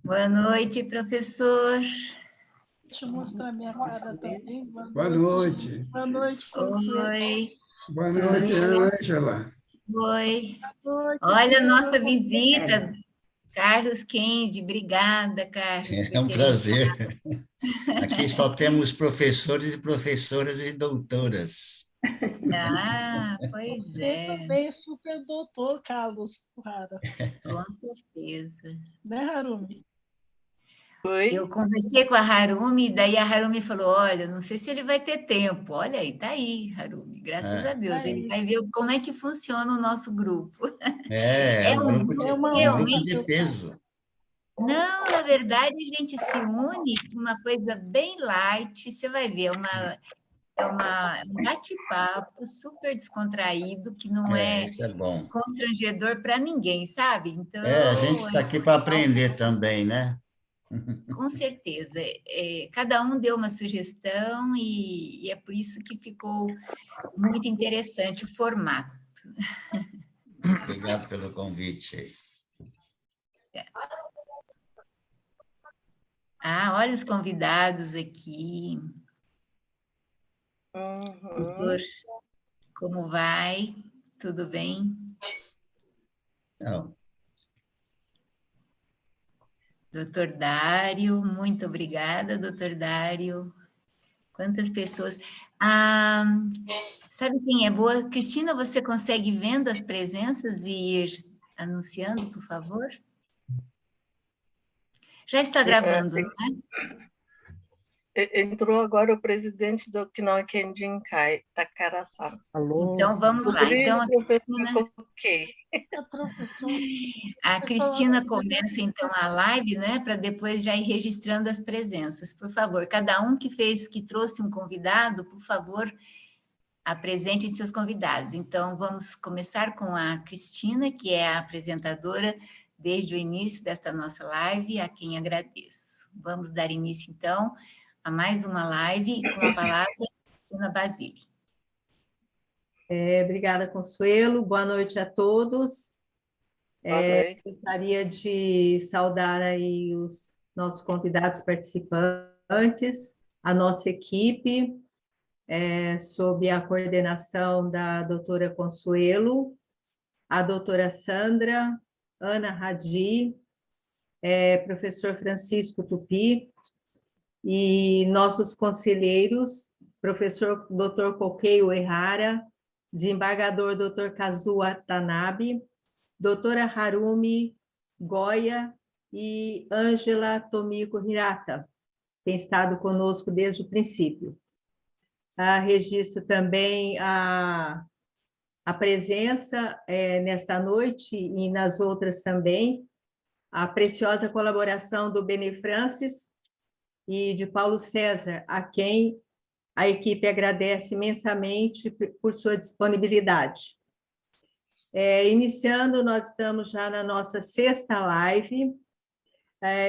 Boa noite, professor. Deixa eu mostrar minha cara também. Boa noite. Boa noite, Consuelo. Oi. Boa noite, Ângela. Oi. Boa noite, Olha a nossa professor. visita, Carlos Kendi. Obrigada, Carlos, por É um ter prazer. Aqui só temos professores e professoras e doutoras. Ah, pois Você é, também é super doutor, Carlos Rara. com certeza. Né, Harumi? Eu conversei com a Harumi, daí a Harumi falou, olha, não sei se ele vai ter tempo. Olha aí, tá aí, Harumi, graças a Deus. Ele Aí. vai ver como é que funciona o nosso grupo. É É um um grupo grupo É de, uma um honra grupo realmente. de seu peso. Não, na verdade, a gente se une com uma coisa bem light, você vai ver, um bate-papo super descontraído, que não é Isso é bom. constrangedor para ninguém, sabe? A gente Então, está aqui para aprender também, né? com certeza, cada um deu uma sugestão e é por isso que ficou muito interessante o formato. Obrigado pelo convite aí. Ah, olha os convidados aqui. Doutor, como vai? Tudo bem? Não, Doutor Dário, muito obrigada, doutor Dário. Quantas pessoas. Ah, sabe quem é boa? Cristina, você consegue vendo as presenças e ir anunciando, por favor? Já está gravando, não é? Entrou agora o presidente do Okinawa Kendin Kai, Takara-san. Então, vamos lá. Então, a Cristina começa, então, a live, né, para depois já ir registrando as presenças. Por favor, cada um que trouxe um convidado, por favor, apresente seus convidados. Então, vamos começar com a Cristina, que é a apresentadora desde o início desta nossa live, a quem agradeço. Vamos dar início, então, a mais uma live com a palavra Cristina Basile. Obrigada, Consuelo. Boa noite a todos. Boa noite. Gostaria de saudar aí os nossos convidados participantes, a nossa equipe, sob a coordenação da doutora Consuelo, a doutora Sandra, Ana Radi, professor Francisco Tupi, e nossos conselheiros, professor Dr. Coqueio Errara, desembargador Dr. Kazuo Watanabe, doutora Harumi Goya e Ângela Tomiko Hirata, tem estado conosco desde o princípio. Registro também a presença nesta noite e nas outras também, a preciosa colaboração do Bene Francis e de Paulo César, a quem a equipe agradece imensamente por sua disponibilidade. Iniciando, nós estamos já na nossa 6ª live,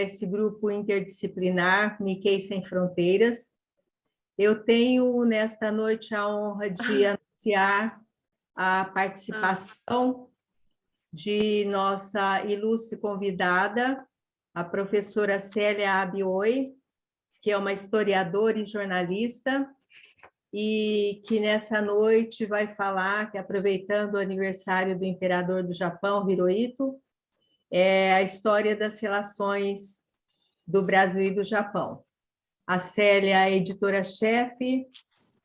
esse grupo interdisciplinar, Nikkei Sem Fronteiras. Eu tenho, nesta noite, a honra de anunciar a participação de nossa ilustre convidada, a professora Célia Abioi, que é uma historiadora e jornalista, e que nessa noite vai falar, que aproveitando o aniversário do imperador do Japão, Hirohito, a história das relações do Brasil e do Japão. A Célia é editora-chefe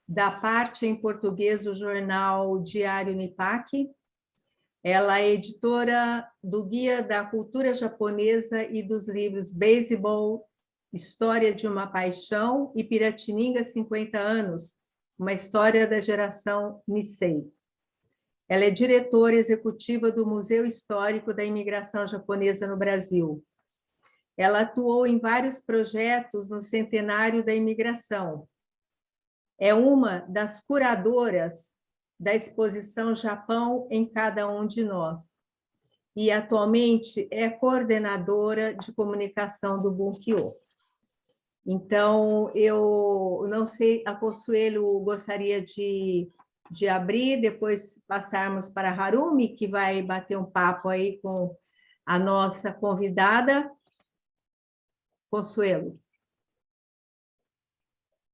da parte em português do jornal Diário Nippaki. Ela é editora do Guia da Cultura Japonesa e dos livros Beisebol, História de uma Paixão e Piratininga 50 anos, uma história da geração Nisei. Ela é diretora executiva do Museu Histórico da Imigração Japonesa no Brasil. Ela atuou em vários projetos no centenário da imigração. É uma das curadoras da exposição Japão em Cada Um de Nós. E atualmente é coordenadora de comunicação do Bunkyo. Então, eu não sei, a Consuelo gostaria de abrir, depois passarmos para a Harumi, que vai bater um papo aí com a nossa convidada, Consuelo.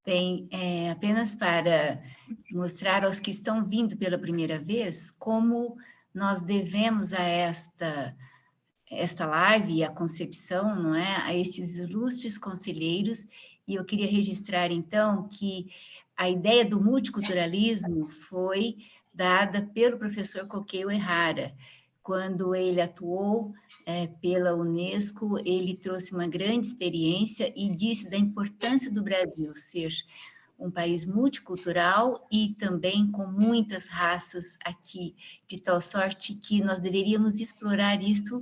Bem, apenas para mostrar aos que estão vindo pela primeira vez como nós devemos a esta live e a concepção, não é, a esses ilustres conselheiros, e eu queria registrar, então, que a ideia do multiculturalismo foi dada pelo professor Coqueijo Errara. Quando ele atuou pela Unesco, ele trouxe uma grande experiência e disse da importância do Brasil ser um país multicultural e também com muitas raças aqui, de tal sorte que nós deveríamos explorar isso,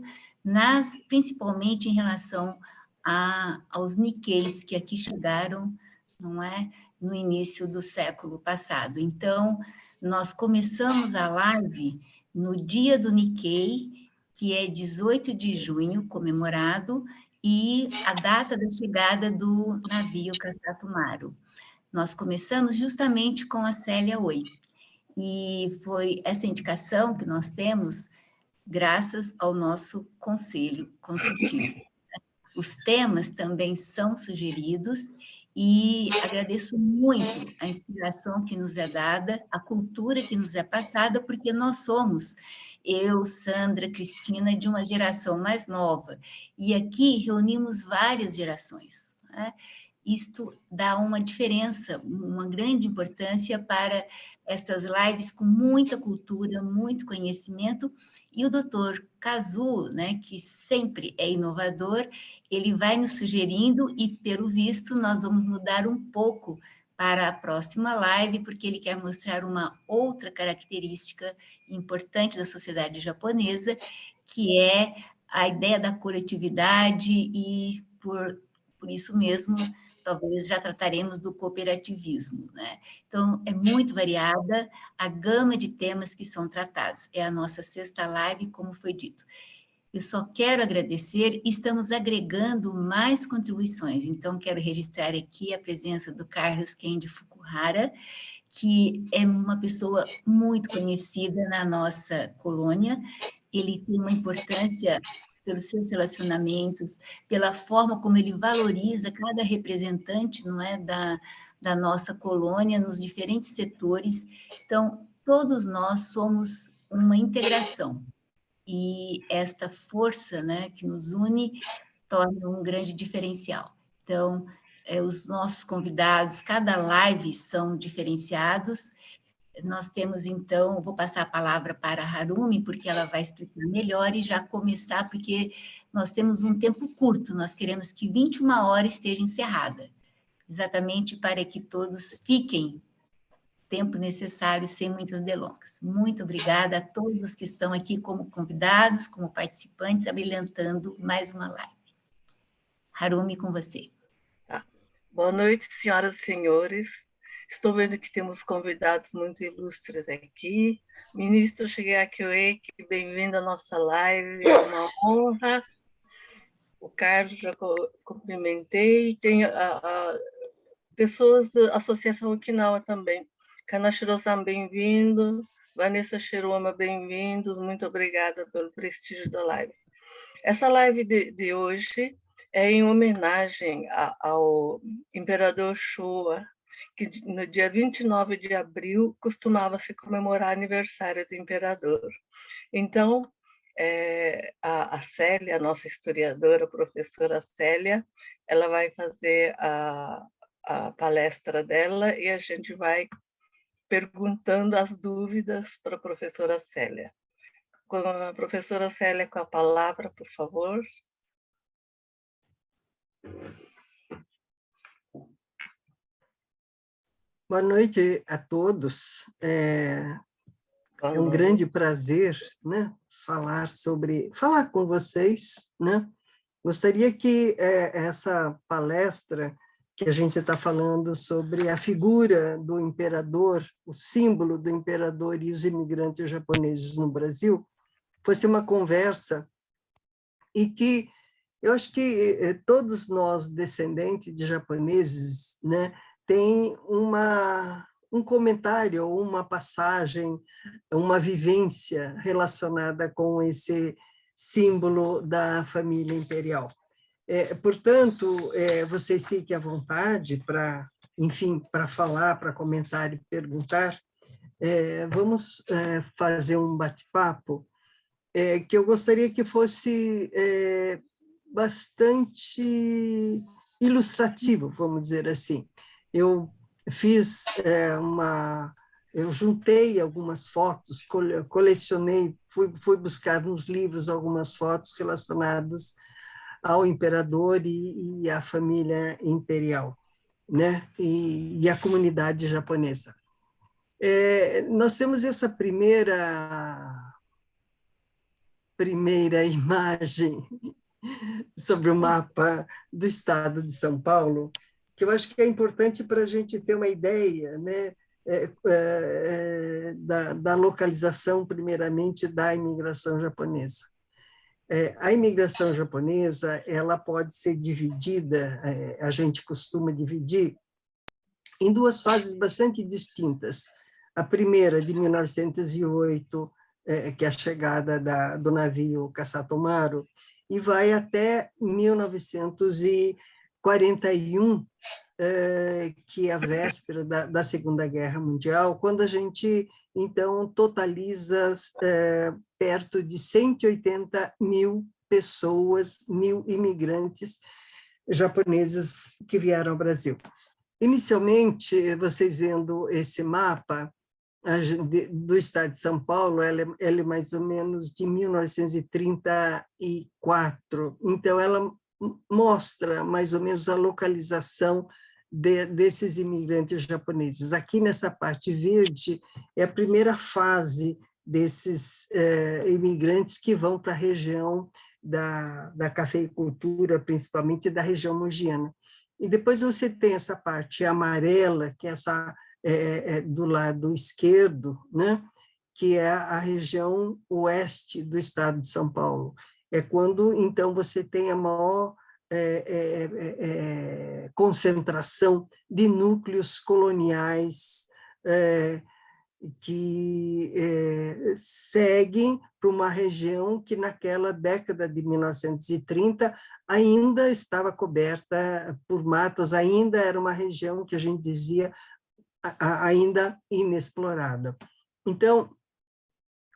principalmente em relação aos Nikkeis que aqui chegaram, não é, no início do século passado. Então, nós começamos a live no dia do Nikkei, que é 18 de junho, comemorado, e a data da chegada do navio Kassato Maru. Nós começamos justamente com a Célia Oi, e foi essa indicação que nós temos graças ao nosso conselho consultivo. Os temas também são sugeridos e agradeço muito a inspiração que nos é dada, a cultura que nos é passada, porque nós somos, eu, Sandra, Cristina, de uma geração mais nova, e aqui reunimos várias gerações, né? Isto dá uma diferença, uma grande importância para estas lives com muita cultura, muito conhecimento, e o doutor Kazu, né, que sempre é inovador, ele vai nos sugerindo e, pelo visto, nós vamos mudar um pouco para a próxima live, porque ele quer mostrar uma outra característica importante da sociedade japonesa, que é a ideia da coletividade e, por isso mesmo, talvez já trataremos do cooperativismo, né? Então, é muito variada a gama de temas que são tratados. É a nossa sexta live, como foi dito. Eu só quero agradecer, estamos agregando mais contribuições, então quero registrar aqui a presença do Carlos Kendi Fukuhara, que é uma pessoa muito conhecida na nossa colônia, ele tem uma importância pelos seus relacionamentos, pela forma como ele valoriza cada representante, não é, da nossa colônia nos diferentes setores. Então, todos nós somos uma integração. E esta força, né, que nos une torna um grande diferencial. Então, os nossos convidados, cada live são diferenciados. Nós temos, então, vou passar a palavra para a Harumi, porque ela vai explicar melhor e já começar, porque nós temos um tempo curto, nós queremos que 21 horas esteja encerrada, exatamente para que todos fiquem tempo necessário, sem muitas delongas. Muito obrigada a todos os que estão aqui como convidados, como participantes, abrilhantando mais uma live. Harumi, com você. Boa noite, senhoras e senhores. Estou vendo que temos convidados muito ilustres aqui. Ministro Shigeaki Ueki, bem-vindo à nossa live, é uma honra. O Carlos já cumprimentei. Tem pessoas da Associação Okinawa também. Kanashiro-san, bem-vindo. Vanessa Shiroma, bem-vindos. Muito obrigada pelo prestígio da live. Essa live de hoje é em homenagem ao imperador Showa, que no dia 29 de abril costumava se comemorar aniversário do imperador. Então, a Célia, a nossa historiadora, a professora Célia, ela vai fazer a palestra dela e a gente vai perguntando as dúvidas para a professora Célia. Com a professora Célia, com a palavra, por favor. Boa noite a todos. É um grande prazer, né, falar com vocês, né? Gostaria que essa palestra que a gente está falando sobre a figura do imperador, o símbolo do imperador e os imigrantes japoneses no Brasil, fosse uma conversa e que eu acho que todos nós, descendentes de japoneses, né, tem um comentário, uma passagem, uma vivência relacionada com esse símbolo da família imperial. Portanto, vocês fiquem à vontade para, enfim, para falar, para comentar e perguntar. Vamos fazer um bate-papo que eu gostaria que fosse bastante ilustrativo, vamos dizer assim. Eu fiz eu juntei algumas fotos, colecionei, fui buscar nos livros algumas fotos relacionadas ao imperador e à família imperial, né? E à comunidade japonesa. Nós temos essa primeira imagem sobre o mapa do estado de São Paulo, que eu acho que é importante para a gente ter uma ideia, né, da localização, primeiramente, da imigração japonesa. A imigração japonesa, ela pode ser dividida, a gente costuma dividir, em duas fases bastante distintas. A primeira, de 1908, que é a chegada do navio Kasatomaru, e vai até 1941, que é a véspera da Segunda Guerra Mundial, quando a gente, então, totaliza perto de 180 mil pessoas, 1.000 imigrantes japoneses que vieram ao Brasil. Inicialmente, vocês vendo esse mapa do estado de São Paulo, ela é mais ou menos de 1934, então ela mostra mais ou menos a localização desses imigrantes japoneses. Aqui nessa parte verde é a primeira fase desses imigrantes que vão para a região da cafeicultura, principalmente da região mogiana. E depois você tem essa parte amarela, que é essa do lado esquerdo, né? Que é a região oeste do estado de São Paulo. É quando, então, você tem a maior concentração de núcleos coloniais que seguem para uma região que, naquela década de 1930, ainda estava coberta por matas, ainda era uma região que a gente dizia ainda inexplorada. Então,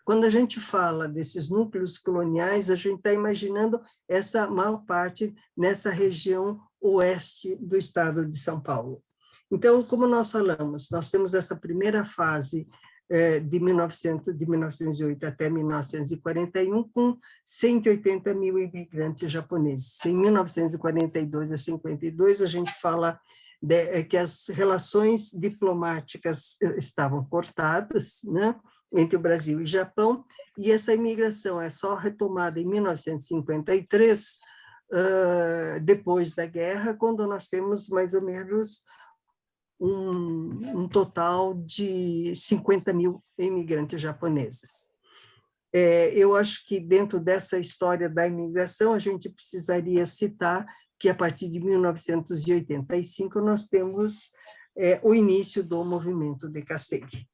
quando a gente fala desses núcleos coloniais, a gente está imaginando essa maior parte nessa região oeste do estado de São Paulo. Então, como nós falamos, nós temos essa primeira fase de 1908 até 1941, com 180 mil imigrantes japoneses. Em 1942 a 52, a gente fala que as relações diplomáticas estavam cortadas, né, entre o Brasil e o Japão, e essa imigração é só retomada em 1953, depois da guerra, quando nós temos mais ou menos um total de 50 mil imigrantes japoneses. Eu acho que dentro dessa história da imigração, a gente precisaria citar que a partir de 1985 nós temos o início do movimento Dekasegi.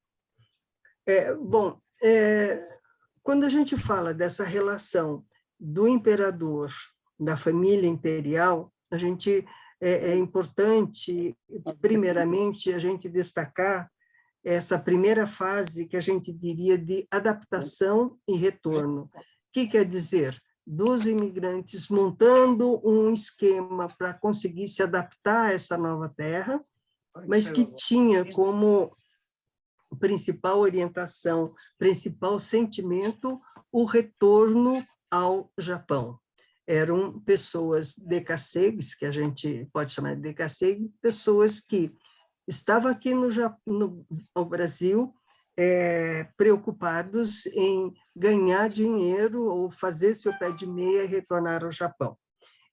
Quando a gente fala dessa relação do imperador, da família imperial, a gente é importante, primeiramente, a gente destacar essa primeira fase que a gente diria de adaptação e retorno. O que quer dizer? Dos imigrantes montando um esquema para conseguir se adaptar a essa nova terra, mas que tinha como principal orientação, principal sentimento, o retorno ao Japão. Eram pessoas dekasegis, que a gente pode chamar de dekasegi, pessoas que estavam aqui no Brasil, preocupados em ganhar dinheiro ou fazer seu pé de meia e retornar ao Japão.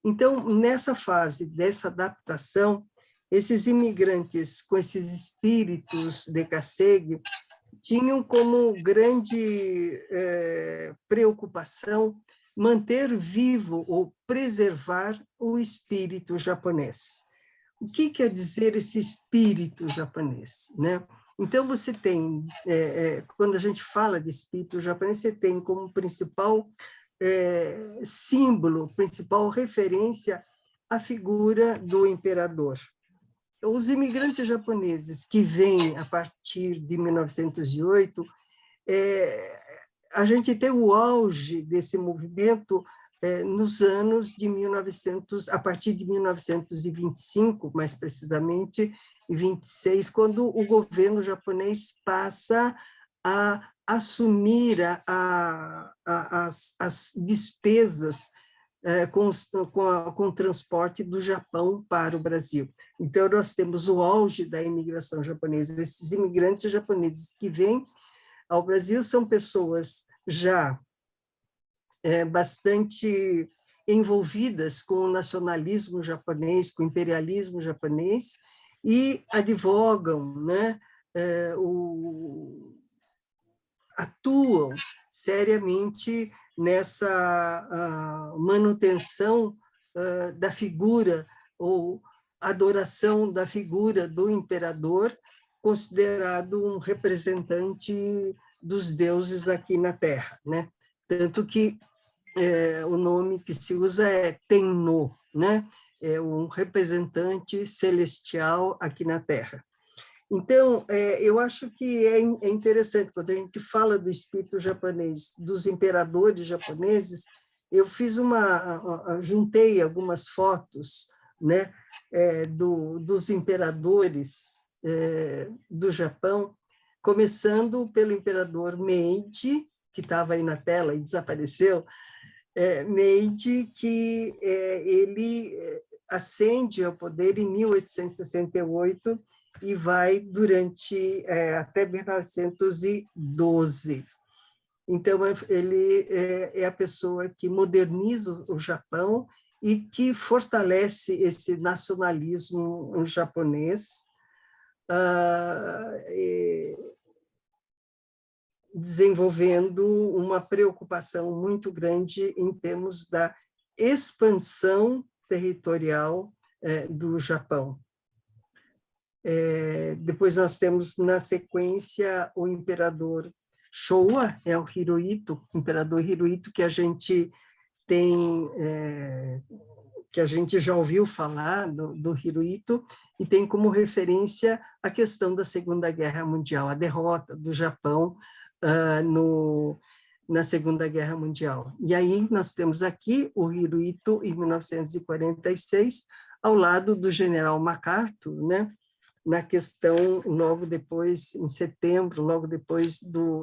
Então, nessa fase dessa adaptação, esses imigrantes com esses espíritos dekasegi tinham como grande preocupação manter vivo ou preservar o espírito japonês. O que quer dizer esse espírito japonês, né? Então, você tem, quando a gente fala de espírito japonês, você tem como principal símbolo, principal referência a figura do imperador. Os imigrantes japoneses que vêm a partir de 1908, a gente tem o auge desse movimento nos anos de 1900, a partir de 1925, mais precisamente, e 26, quando o governo japonês passa a assumir as despesas com o transporte do Japão para o Brasil. Então, nós temos o auge da imigração japonesa. Esses imigrantes japoneses que vêm ao Brasil são pessoas já bastante envolvidas com o nacionalismo japonês, com o imperialismo japonês, e advogam, né, atuam seriamente nessa manutenção da figura ou adoração da figura do imperador, considerado um representante dos deuses aqui na Terra, né? Tanto que o nome que se usa é Tenno, né? É um representante celestial aqui na Terra. Então, eu acho que é interessante, quando a gente fala do espírito japonês, dos imperadores japoneses, eu fiz juntei algumas fotos, né, dos imperadores do Japão, começando pelo imperador Meiji, que estava aí na tela e desapareceu, Meiji, que ele ascende ao poder em 1868 e vai durante até 1912. Então, ele é a pessoa que moderniza o Japão e que fortalece esse nacionalismo japonês, desenvolvendo uma preocupação muito grande em termos da expansão territorial do Japão. Depois nós temos, na sequência, o imperador Showa, o Hirohito, o imperador Hirohito, que a gente tem, que a gente já ouviu falar do Hirohito, e tem como referência a questão da Segunda Guerra Mundial, a derrota do Japão na Segunda Guerra Mundial. E aí nós temos aqui o Hirohito, em 1946, ao lado do general MacArthur, né? Na questão, logo depois, em setembro, logo depois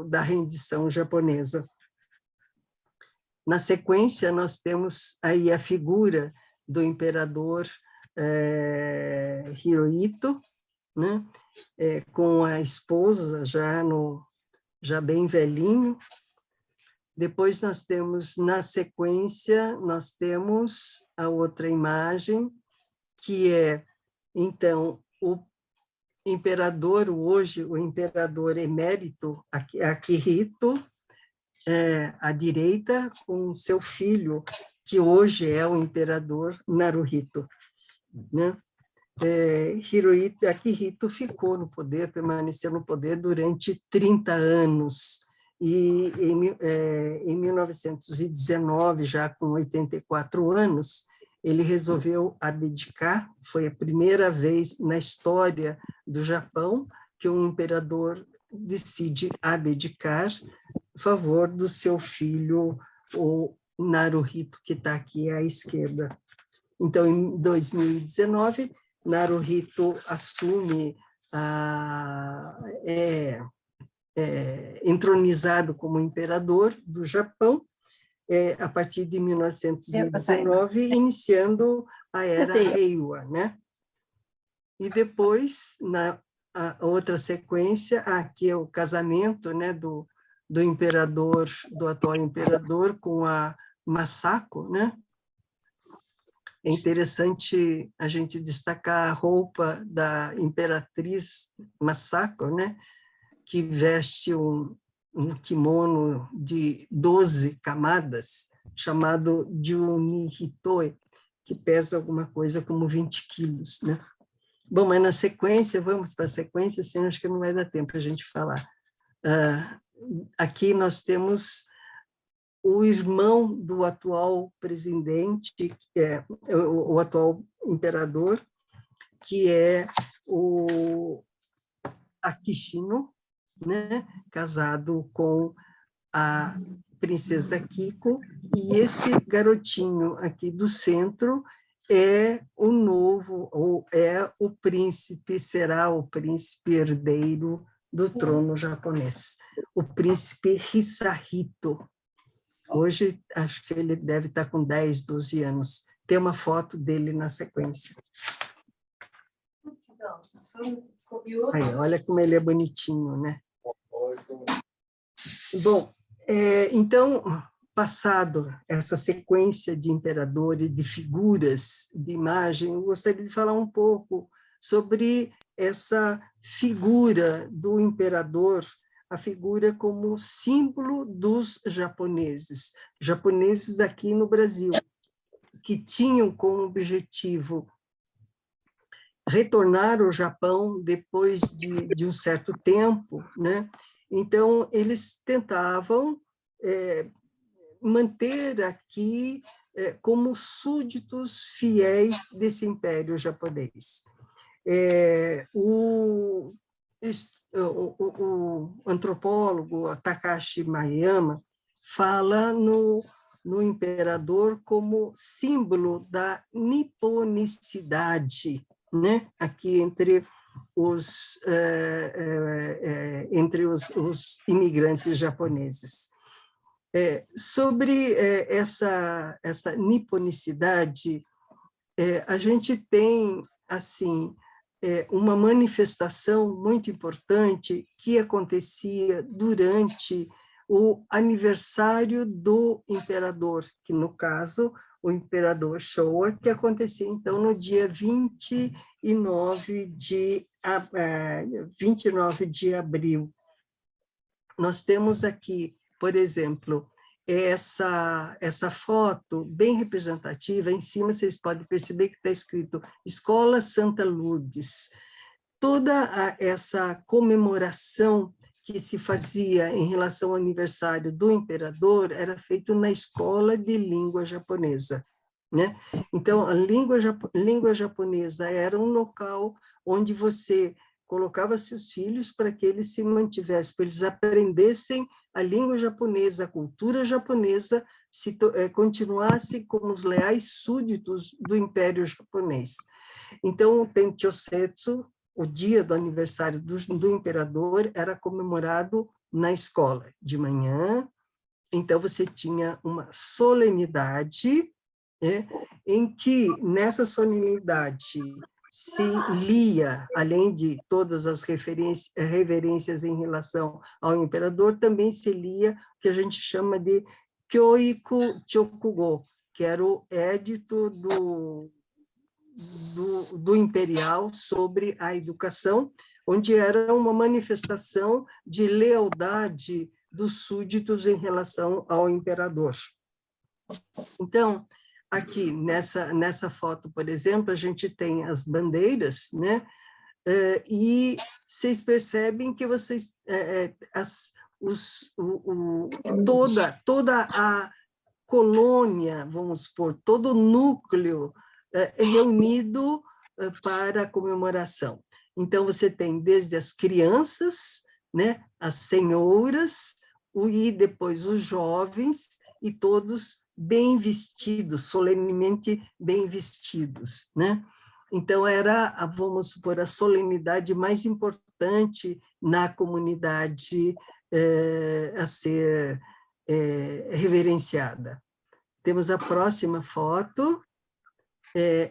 da rendição japonesa. Na sequência, nós temos aí a figura do imperador Hirohito, né? Com a esposa já bem velhinho. Depois nós temos, na sequência, nós temos a outra imagem, que é, então, o imperador, hoje o imperador emérito Akihito, à direita, com seu filho, que hoje é o imperador Naruhito, né? Akihito ficou no poder, permaneceu no poder durante 30 anos, e em 1919, já com 84 anos, ele resolveu abdicar. Foi a primeira vez na história do Japão que um imperador decide abdicar a favor do seu filho, o Naruhito, que está aqui à esquerda. Então, em 2019, Naruhito assume, entronizado como imperador do Japão, a partir de 1919, iniciando a era Heiwa, né? E depois, na outra sequência, aqui é o casamento, né, do imperador, do atual imperador, com a Masako, né? É interessante a gente destacar a roupa da imperatriz Masako, né? Que veste um kimono de 12 camadas, chamado Junihitoe, que pesa alguma coisa como 20 quilos, né? Bom, mas na sequência, vamos para a sequência, senão acho que não vai dar tempo para a gente falar. Aqui nós temos o irmão do atual presidente, que é o atual imperador, que é o Akishino, né, casado com a princesa Kiko, e esse garotinho aqui do centro é o novo, ou é o príncipe, será o príncipe herdeiro do trono japonês, o príncipe Hisahito. Hoje, acho que ele deve estar com 10, 12 anos. Tem uma foto dele na sequência. Aí, olha como ele é bonitinho, né? Bom, então, passado essa sequência de imperador e de figuras de imagem, eu gostaria de falar um pouco sobre essa figura do imperador, a figura como símbolo dos japoneses aqui no Brasil, que tinham como objetivo retornar ao Japão depois de um certo tempo, né? Então, eles tentavam manter aqui como súditos fiéis desse império japonês. O antropólogo Takashi Maeyama fala no imperador como símbolo da niponicidade, né? Aqui entre os imigrantes japoneses. Sobre essa niponicidade, a gente tem assim uma manifestação muito importante que acontecia durante o aniversário do imperador, que no caso o imperador Showa, que acontecia então no dia 29 de abril. Nós temos aqui, por exemplo, essa foto bem representativa. Em cima vocês podem perceber que está escrito Escola Santa Lourdes. Toda essa comemoração que se fazia em relação ao aniversário do imperador era feito na escola de língua japonesa, né? Então, a língua japonesa era um local onde você colocava seus filhos para que eles se mantivessem, para eles aprendessem a língua japonesa, a cultura japonesa, continuassem como os leais súditos do Império Japonês. Então, o Tenkyosetsu, o dia do aniversário do imperador, era comemorado na escola, de manhã. Então, você tinha uma solenidade, né, em que, nessa solenidade, se lia, além de todas as reverências em relação ao imperador, também se lia o que a gente chama de Kyoiku Chokugo, que era o édito do imperial sobre a educação, onde era uma manifestação de lealdade dos súditos em relação ao imperador. Então, aqui nessa foto, por exemplo, a gente tem as bandeiras, né? E vocês percebem que toda a colônia, vamos supor, todo o núcleo reunido para a comemoração. Então, você tem desde as crianças, né, as senhoras, e depois os jovens, e todos bem vestidos, solenemente bem vestidos, né? Então, era, vamos supor, a solenidade mais importante na comunidade a ser reverenciada. Temos a próxima foto.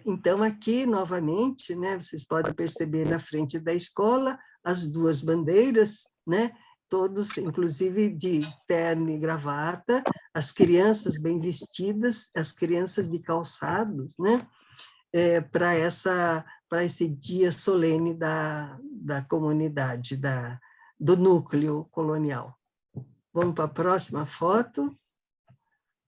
Então, aqui, novamente, né, vocês podem perceber na frente da escola as duas bandeiras, né, todos, inclusive, de terno e gravata, as crianças bem vestidas, as crianças de calçados, né, para esse dia solene da comunidade, do núcleo colonial. Vamos para a próxima foto.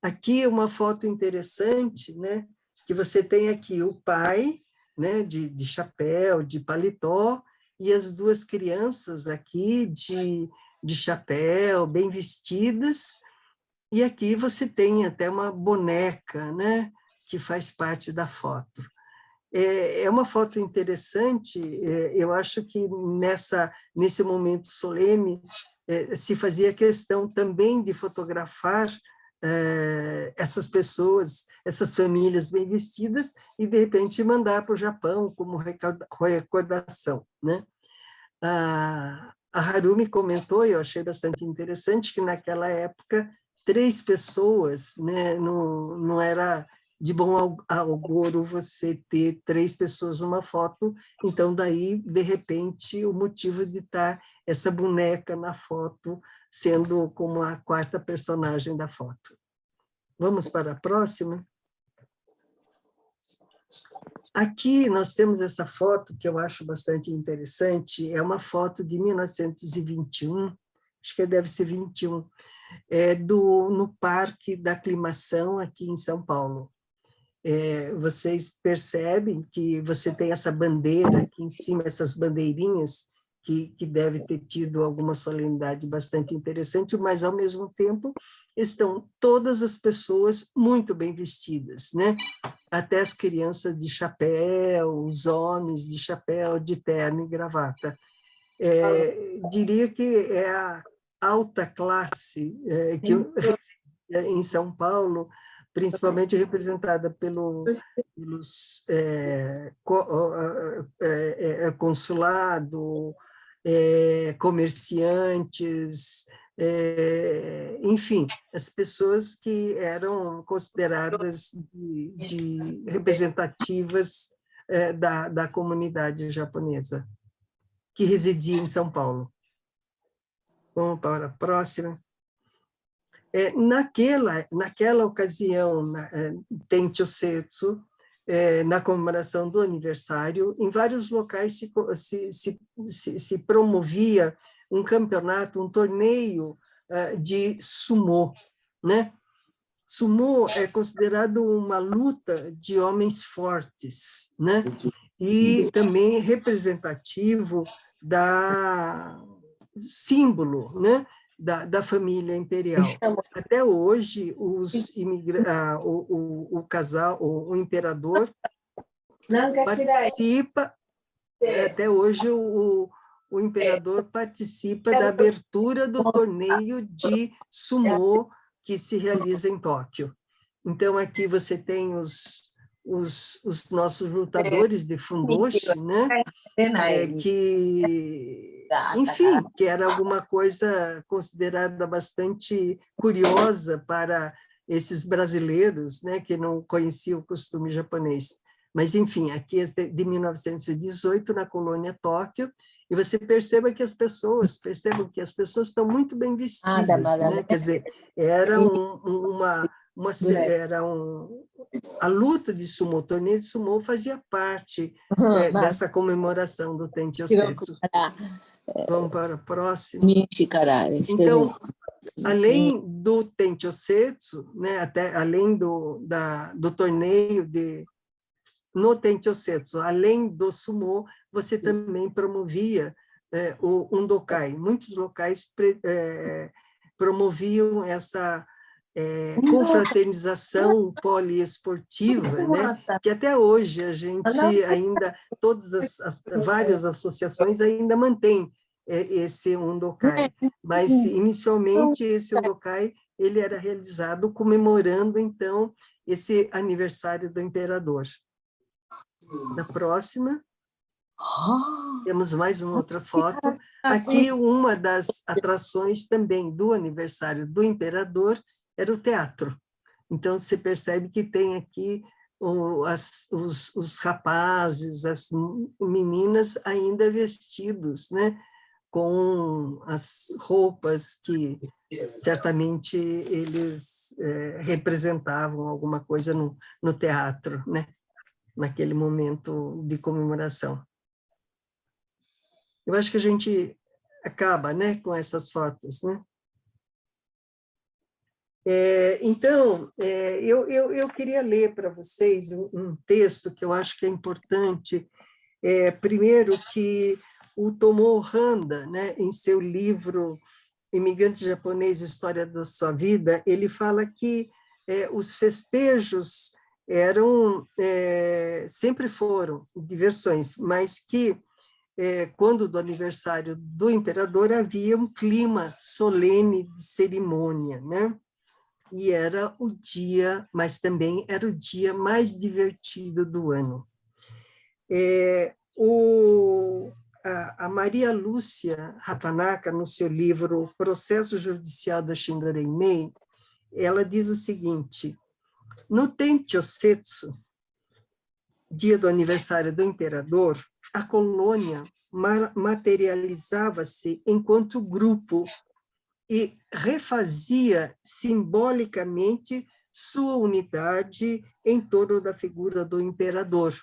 Aqui uma foto interessante, né, que você tem aqui o pai, né, de chapéu, de paletó, e as duas crianças aqui de chapéu, bem vestidas, E aqui você tem até uma boneca, né, que faz parte da foto. É uma foto interessante, eu acho que nesse momento solene se fazia questão também de fotografar essas pessoas, essas famílias bem vestidas, e, de repente, mandar para o Japão como recordação, né? A Harumi comentou, e eu achei bastante interessante, que naquela época 3 pessoas, né, não era de bom agouro você ter 3 pessoas numa foto, então daí, de repente, o motivo de estar essa boneca na foto sendo como a 4ª personagem da foto. Vamos para a próxima? Aqui nós temos essa foto que eu acho bastante interessante, é uma foto de 1921, acho que deve ser 21, no Parque da Aclimação, aqui em São Paulo. Vocês percebem que você tem essa bandeira aqui em cima, essas bandeirinhas, que deve ter tido alguma solenidade bastante interessante, mas, ao mesmo tempo, estão todas as pessoas muito bem vestidas, né? Até as crianças de chapéu, os homens de chapéu, de terno e gravata. Diria que é a alta classe que em São Paulo, principalmente representada pelos consulado, comerciantes, enfim, as pessoas que eram consideradas de representativas da comunidade japonesa, que residia em São Paulo. Vamos para a próxima. Naquela ocasião, Tencho Setsu, na comemoração do aniversário, em vários locais se promovia um campeonato, um torneio de sumô, né? Sumô é considerado uma luta de homens fortes, né? E também representativo da símbolo, né? Da família imperial. Até hoje, o casal, o imperador participa, até hoje o imperador participa da abertura do torneio de sumô que se realiza em Tóquio. Então, aqui você tem os nossos lutadores de fundoshi, né? Enfim, que era alguma coisa considerada bastante curiosa para esses brasileiros, né, que não conheciam o costume japonês. Mas, enfim, aqui é de 1918, na colônia Tóquio, e você perceba que as pessoas estão muito bem vestidas, né? Quer dizer, era a luta de sumô, o torneio de sumô fazia parte dessa comemoração do Tencho Setsu. Vamos para a próxima. Então, além do Tencho Setsu, né, até além do torneio no Tencho Setsu, além do sumô, você também promovia o undokai. Muitos locais promoviam essa confraternização poliesportiva, né? Que até hoje a gente ainda, várias associações ainda mantêm esse undokai, mas inicialmente esse undokai ele era realizado comemorando então esse aniversário do imperador. Na próxima temos mais uma outra foto. Aqui uma das atrações também do aniversário do imperador era o teatro. Então, você percebe que tem aqui os rapazes, as meninas ainda vestidos, né, com as roupas que certamente eles representavam alguma coisa no teatro, né, naquele momento de comemoração. Eu acho que a gente acaba, né, com essas fotos, né? Então, eu queria ler para vocês um texto que eu acho que é importante. Primeiro, que o Tomoo Handa, né, em seu livro Imigrante Japonês, História da Sua Vida, ele fala que os festejos sempre foram diversões, mas que quando do aniversário do imperador havia um clima solene de cerimônia, né? E era o dia, mas também era o dia mais divertido do ano. A Maria Lúcia Hatanaka, no seu livro Processo Judicial da Shindoreimei, ela diz o seguinte: no Tenchōsetsu, dia do aniversário do imperador, a colônia materializava-se enquanto grupo e refazia simbolicamente sua unidade em torno da figura do imperador,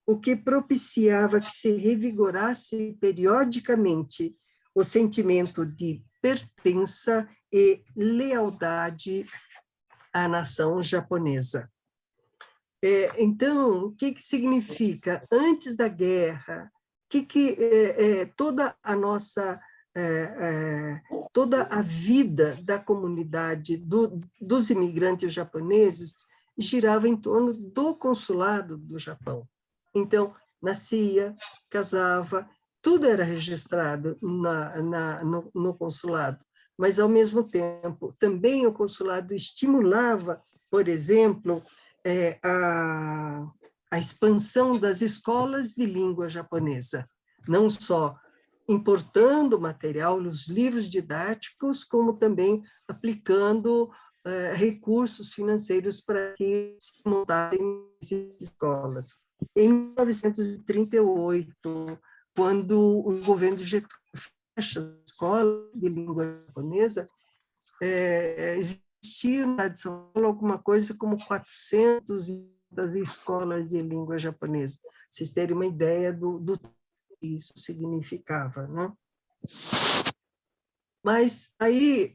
o que propiciava que se revigorasse periodicamente o sentimento de pertença e lealdade à nação japonesa. Então, o que significa? Antes da guerra, toda a nossa toda a vida da comunidade dos imigrantes japoneses girava em torno do consulado do Japão. Então, nascia, casava, tudo era registrado no consulado, mas, ao mesmo tempo, também o consulado estimulava, por exemplo, a expansão das escolas de língua japonesa, não só importando material, os livros didáticos, como também aplicando recursos financeiros para que se montassem essas escolas. Em 1938, quando o governo de Getúlio fecha as escolas de língua japonesa, existia na cidade de São Paulo alguma coisa como 400 escolas de língua japonesa. Vocês terem uma ideia do que isso significava, né? Mas aí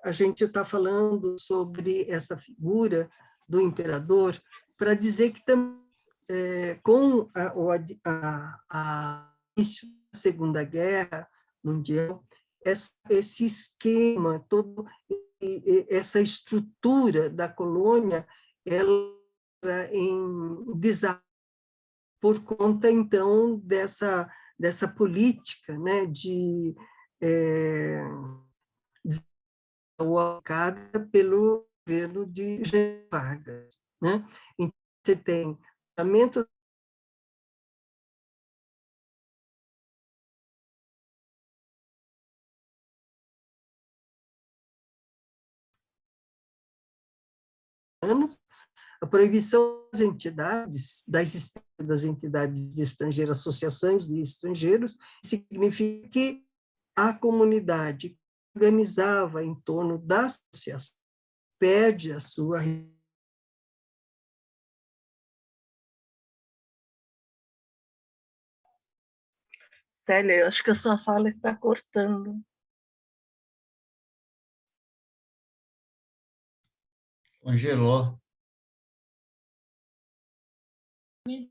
a gente está falando sobre essa figura do imperador para dizer que também com a início da Segunda Guerra Mundial, esse esquema, essa estrutura da colônia, ela era em desafio por conta, então, dessa política, né, de colocada pelo governo de Getúlio Vargas, né? Então, você tem aumento anos, a proibição das entidades, das entidades estrangeiras, associações de estrangeiros, significa que a comunidade organizava em torno da associação perde a sua. Célia, eu acho que a sua fala está cortando. Congelou.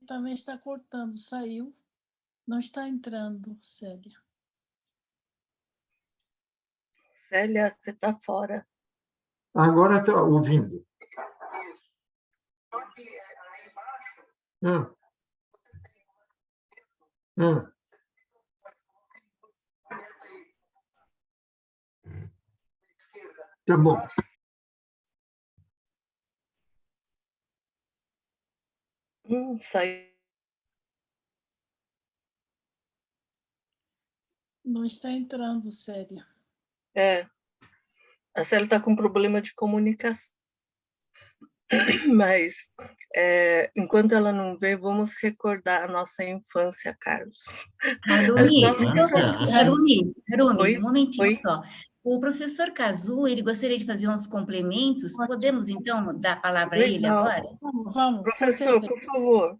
Também está cortando, saiu. Não está entrando, Célia. Célia, você está fora. Agora está ouvindo. Ah. Ah. Tá bom. Saiu. Não está entrando, Célia. A Célia está com problema de comunicação. Mas, enquanto ela não vê, vamos recordar a nossa infância, Carlos. Harumi, Oi? um momentinho Oi? só. O professor Kazu, ele gostaria de fazer uns complementos. Podemos, então, dar a palavra a ele Legal. agora? Vamos. Professor, por favor.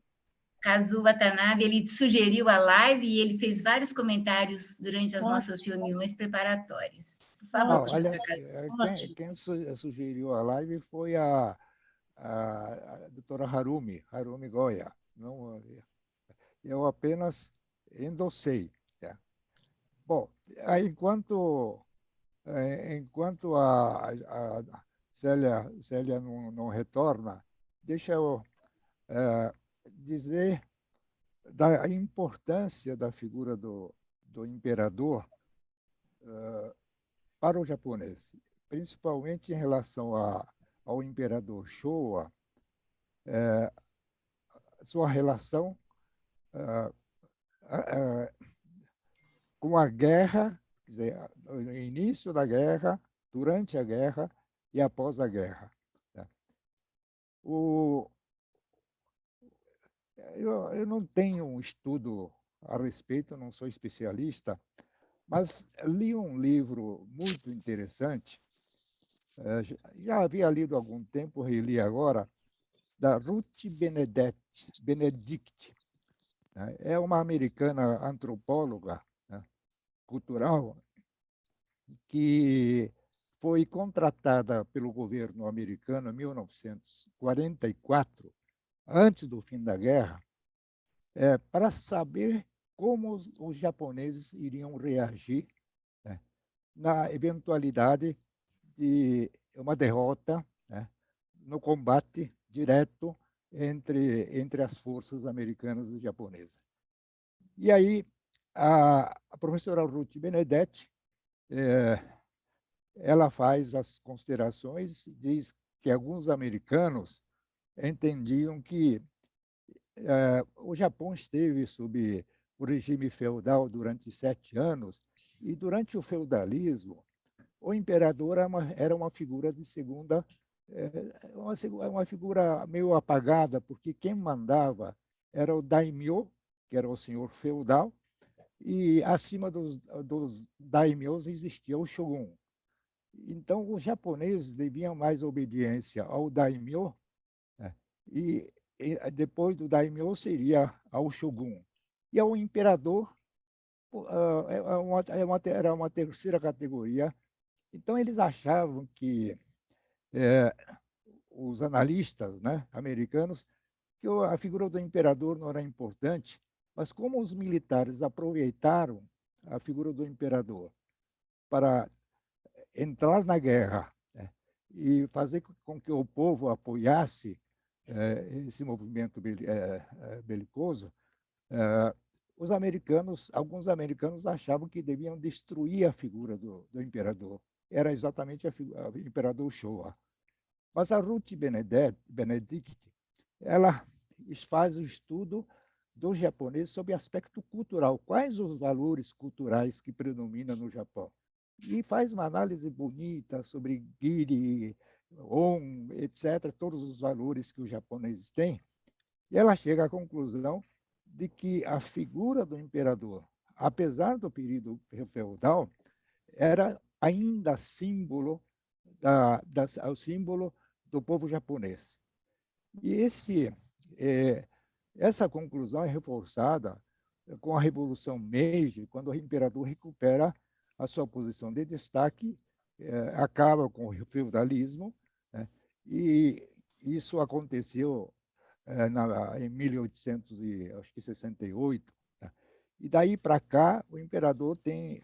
Kazu Watanabe, ele sugeriu a live e ele fez vários comentários durante as Ótimo. nossas reuniões preparatórias. Por favor, professor Kazu. Quem sugeriu a live foi a doutora Harumi Goya. Não, eu apenas endossei. Bom, enquanto enquanto a Célia não retorna, deixa eu dizer da importância da figura do imperador para o japonês, principalmente em relação ao imperador Showa, sua relação com a guerra, quer dizer, no início da guerra, durante a guerra e após a guerra. Eu não tenho um estudo a respeito, não sou especialista, mas li um livro muito interessante, já havia lido há algum tempo, reli agora, da Ruth Benedict. É uma americana antropóloga, né, cultural, que foi contratada pelo governo americano em 1944, antes do fim da guerra, para saber como os japoneses iriam reagir, né, na eventualidade de uma derrota, né, no combate direto entre as forças americanas e japonesas. E aí, a professora Ruth Benedetti, ela faz as considerações, diz que alguns americanos entendiam que o Japão esteve sob o regime feudal durante 7 anos, e durante o feudalismo, o imperador era uma figura de segunda, uma figura meio apagada, porque quem mandava era o daimyo, que era o senhor feudal, e acima dos daimyos existia o shogun. Então, os japoneses deviam mais obediência ao daimyo, né, e depois do daimyo seria ao shogun. E ao imperador era uma terceira categoria. Então, eles achavam que os analistas, né, americanos, que a figura do imperador não era importante, mas como os militares aproveitaram a figura do imperador para entrar na guerra, né, e fazer com que o povo apoiasse esse movimento belicoso, alguns americanos achavam que deviam destruir a figura do imperador. Era exatamente o imperador Showa. Mas a Ruth Benedict, ela faz o estudo dos japoneses sob aspecto cultural. Quais os valores culturais que predominam no Japão? E faz uma análise bonita sobre Giri, On, etc., todos os valores que os japoneses têm. E ela chega à conclusão de que a figura do imperador, apesar do período feudal, era ainda símbolo símbolo do povo japonês. E essa conclusão é reforçada com a Revolução Meiji, quando o imperador recupera a sua posição de destaque, acaba com o feudalismo, né, e isso aconteceu em 1868. Né, e daí para cá, o imperador tem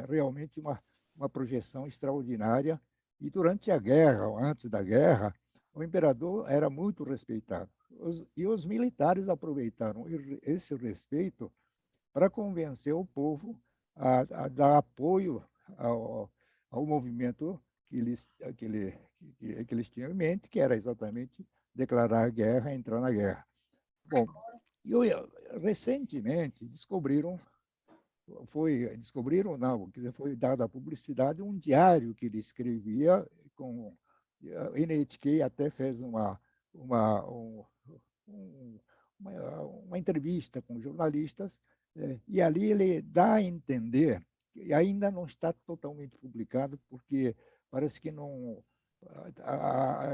realmente uma projeção extraordinária, e durante a guerra, ou antes da guerra, o imperador era muito respeitado. E os militares aproveitaram esse respeito para convencer o povo a dar apoio ao movimento que eles tinham em mente, que era exatamente declarar a guerra, entrar na guerra. Bom, recentemente descobriram não, foi dada a publicidade um diário que ele escrevia com NHK até fez uma entrevista com jornalistas, e ali ele dá a entender, e ainda não está totalmente publicado, porque parece que não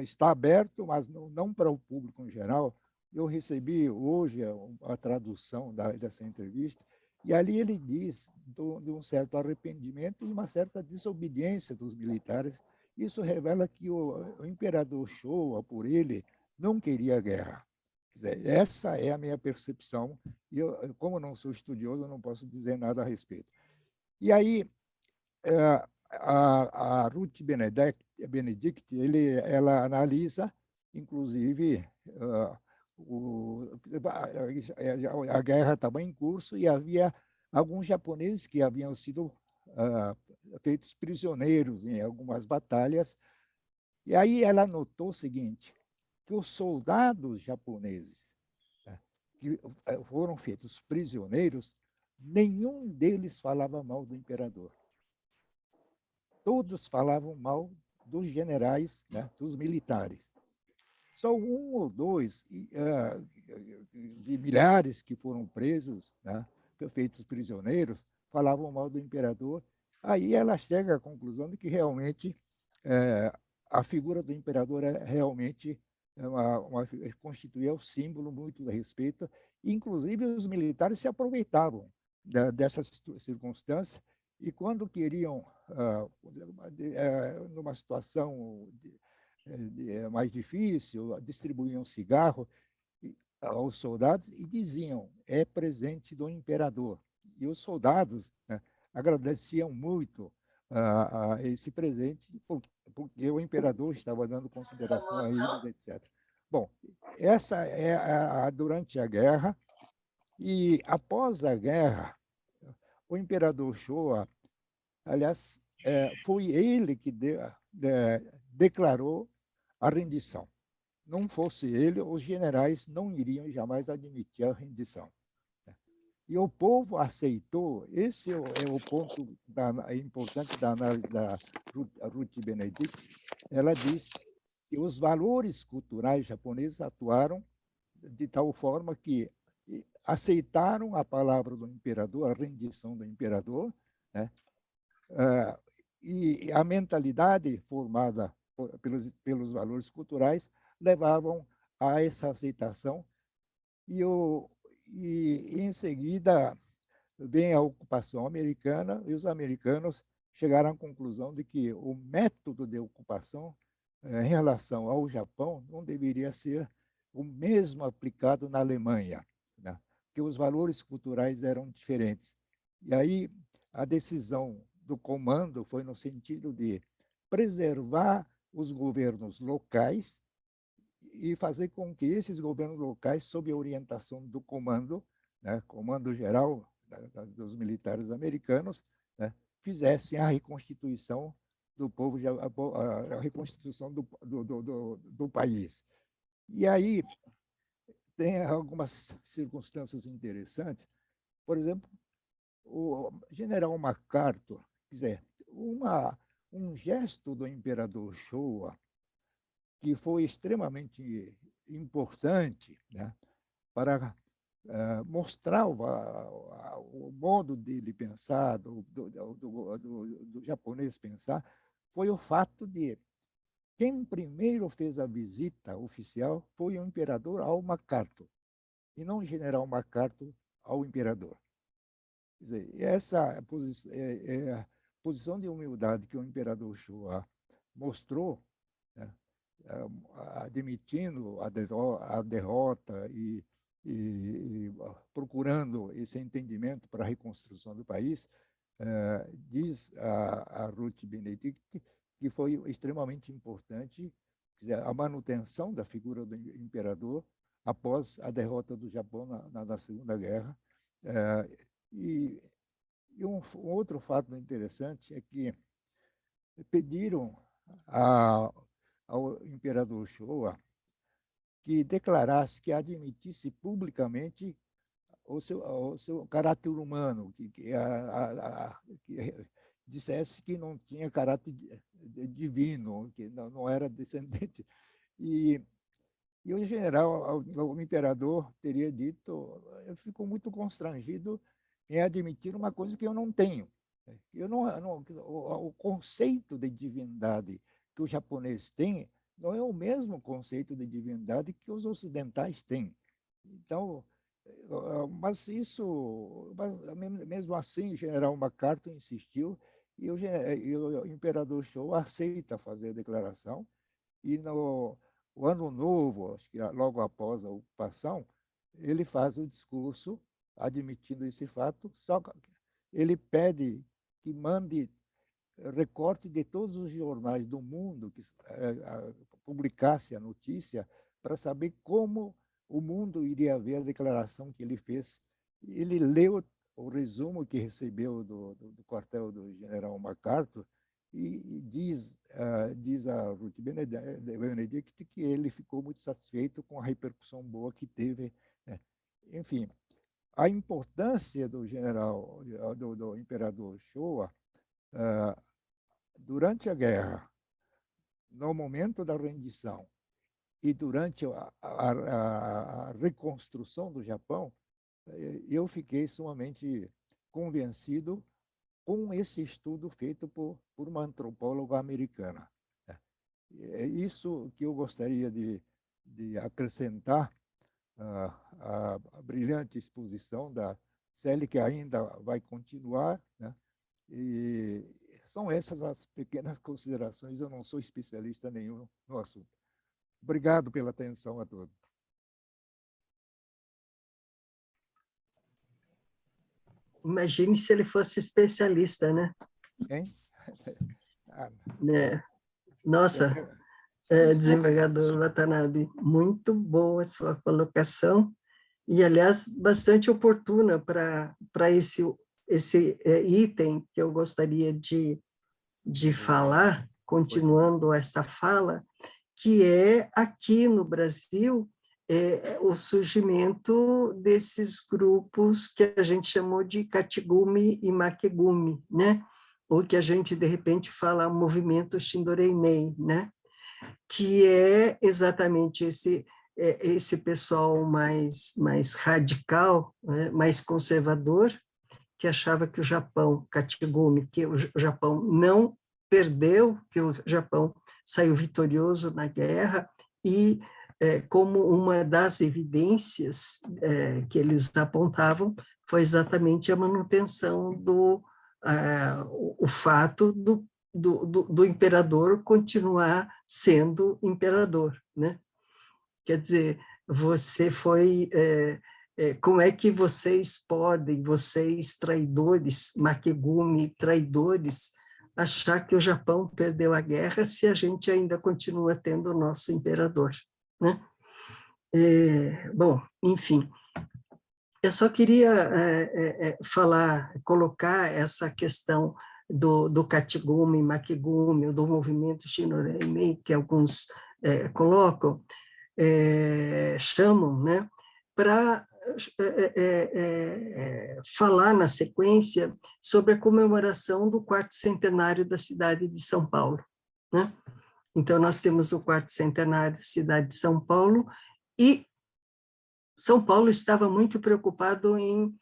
está aberto, mas não para o público em geral. Eu recebi hoje a tradução dessa entrevista, e ali ele diz de um certo arrependimento e uma certa desobediência dos militares. Isso revela que o imperador Showa, por ele, não queria guerra. Quer dizer, essa é a minha percepção, e como não sou estudioso, eu não posso dizer nada a respeito. E aí, a Ruth Benedict, ela analisa, inclusive, a guerra estava em curso e havia alguns japoneses que haviam sido feitos prisioneiros em algumas batalhas. E aí ela notou o seguinte, que os soldados japoneses, né, que foram feitos prisioneiros, nenhum deles falava mal do imperador. Todos falavam mal dos generais, né, dos militares. Só um ou dois de milhares que foram presos, né, feitos prisioneiros, falavam mal do imperador. Aí ela chega à conclusão de que realmente a figura do imperador realmente constituía o símbolo muito a respeito. Inclusive, os militares se aproveitavam dessa circunstância e quando queriam, numa situação mais difícil, distribuíam cigarro aos soldados e diziam, é presente do imperador. E os soldados, né, agradeciam muito a esse presente, porque o imperador estava dando consideração a eles, etc. Bom, essa é durante a guerra, e após a guerra, o imperador Showa, aliás, foi ele que declarou a rendição. Não fosse ele, os generais não iriam jamais admitir a rendição. E o povo aceitou. Esse é o ponto importante da análise da Ruth Benedict. Ela diz que os valores culturais japoneses atuaram de tal forma que aceitaram a palavra do imperador, a rendição do imperador, né? E a mentalidade formada pelos valores culturais levavam a essa aceitação. E em seguida vem a ocupação americana, e os americanos chegaram à conclusão de que o método de ocupação em relação ao Japão não deveria ser o mesmo aplicado na Alemanha, né? Porque os valores culturais eram diferentes. E aí a decisão do comando foi no sentido de preservar os governos locais e fazer com que esses governos locais, sob a orientação do comando, né, comando geral dos militares americanos, né, fizessem a reconstituição do povo, a reconstituição do país. E aí tem algumas circunstâncias interessantes. Por exemplo, o general MacArthur, quer dizer, um gesto do imperador Showa que foi extremamente importante, né, para mostrar o modo dele pensar, do japonês pensar, foi o fato de quem primeiro fez a visita oficial foi o imperador ao MacArthur, e não o general MacArthur ao imperador. Quer dizer, essa é a posição de humildade que o imperador Showa mostrou, né, admitindo a derrota e procurando esse entendimento para a reconstrução do país, diz a Ruth Benedict que foi extremamente importante, quer dizer, a manutenção da figura do imperador após a derrota do Japão na Segunda Guerra. E um outro fato interessante é que pediram ao imperador Showa que declarasse, que admitisse publicamente o seu caráter humano, que dissesse que não tinha caráter divino, que não era descendente. E o general, o imperador, teria dito, eu fico muito constrangido em admitir uma coisa que eu não tenho. O conceito de divindade que o japonês tem não é o mesmo conceito de divindade que os ocidentais têm. Então, mas mesmo assim, o general MacArthur insistiu e o imperador Showa aceita fazer a declaração. E no Ano Novo, acho que logo após a ocupação, ele faz o discurso admitindo esse fato, só que ele pede que mande recorte de todos os jornais do mundo que publicasse a notícia para saber como o mundo iria ver a declaração que ele fez. Ele leu o resumo que recebeu do quartel do general MacArthur e diz a Ruth Benedict que ele ficou muito satisfeito com a repercussão boa que teve. Enfim, a importância do do imperador Showa durante a guerra, no momento da rendição e durante a reconstrução do Japão, eu fiquei sumamente convencido com esse estudo feito por uma antropóloga americana. É isso que eu gostaria de acrescentar à brilhante exposição da Célia, que ainda vai continuar, né? E são essas as pequenas considerações, eu não sou especialista nenhum no assunto. Obrigado pela atenção a todos. Imagine se ele fosse especialista, né? Hein? Nossa, desembargador Watanabe, muito boa a sua colocação e, aliás, bastante oportuna para esse item que eu gostaria de falar, continuando essa fala, que é aqui no Brasil o surgimento desses grupos que a gente chamou de Katigumi e Makegumi, né? Ou que a gente, de repente, fala movimento Shindoreimei, né? Que é exatamente esse pessoal mais radical, né? Mais conservador, que achava que o Japão, Katigumi, que o Japão não perdeu, que o Japão saiu vitorioso na guerra e como uma das evidências que eles apontavam foi exatamente a manutenção o fato do imperador continuar sendo imperador, né? Quer dizer, você foi... como é que vocês podem, vocês traidores, Makegumi, traidores, achar que o Japão perdeu a guerra se a gente ainda continua tendo o nosso imperador, né? Bom, enfim, eu só queria colocar essa questão do Katigumi, Makegumi, do movimento Shindoreimei, que alguns colocam, chamam, né, para falar na sequência sobre a comemoração do 4º centenário da cidade de São Paulo, né? Então, nós temos o 4º centenário da cidade de São Paulo, e São Paulo estava muito preocupado em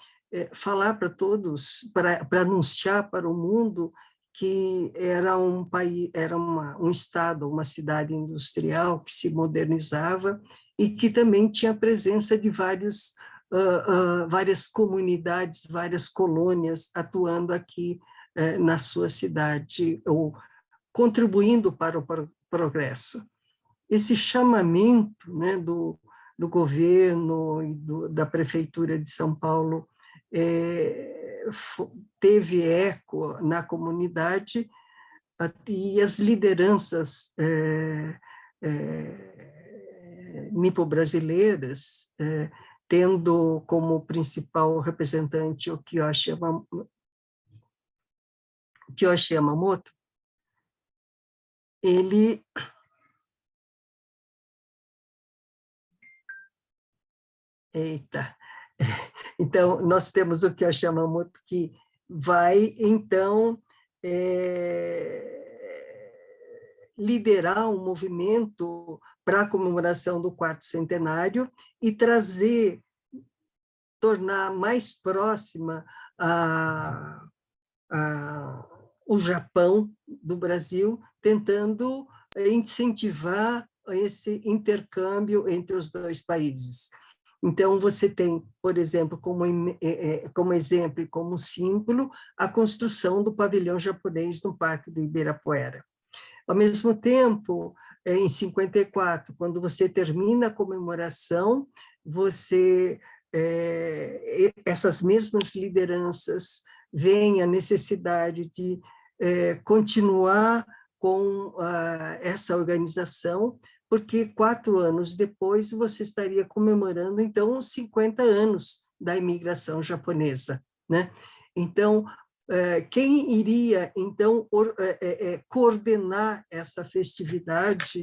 falar para todos, para anunciar para o mundo que era um país, era um estado, uma cidade industrial que se modernizava e que também tinha a presença de várias comunidades, várias colônias atuando aqui na sua cidade, ou contribuindo para o progresso. Esse chamamento, né, do governo e da Prefeitura de São Paulo teve eco na comunidade, e as lideranças nipo-brasileiras, tendo como principal representante o Kiyoshi Yamamoto, ele então, nós temos o Kiyoshi Yamamoto que vai, então, liderar um movimento para a comemoração do 4º centenário e tornar mais próxima o Japão do Brasil, tentando incentivar esse intercâmbio entre os dois países. Então, você tem, por exemplo, como exemplo e como símbolo, a construção do pavilhão japonês no Parque do Ibirapuera. Ao mesmo tempo, em 54, quando você termina a comemoração, essas mesmas lideranças veem a necessidade de continuar com essa organização, porque 4 anos depois você estaria comemorando, então, os 50 anos da imigração japonesa, né? Então, quem iria, então, coordenar essa festividade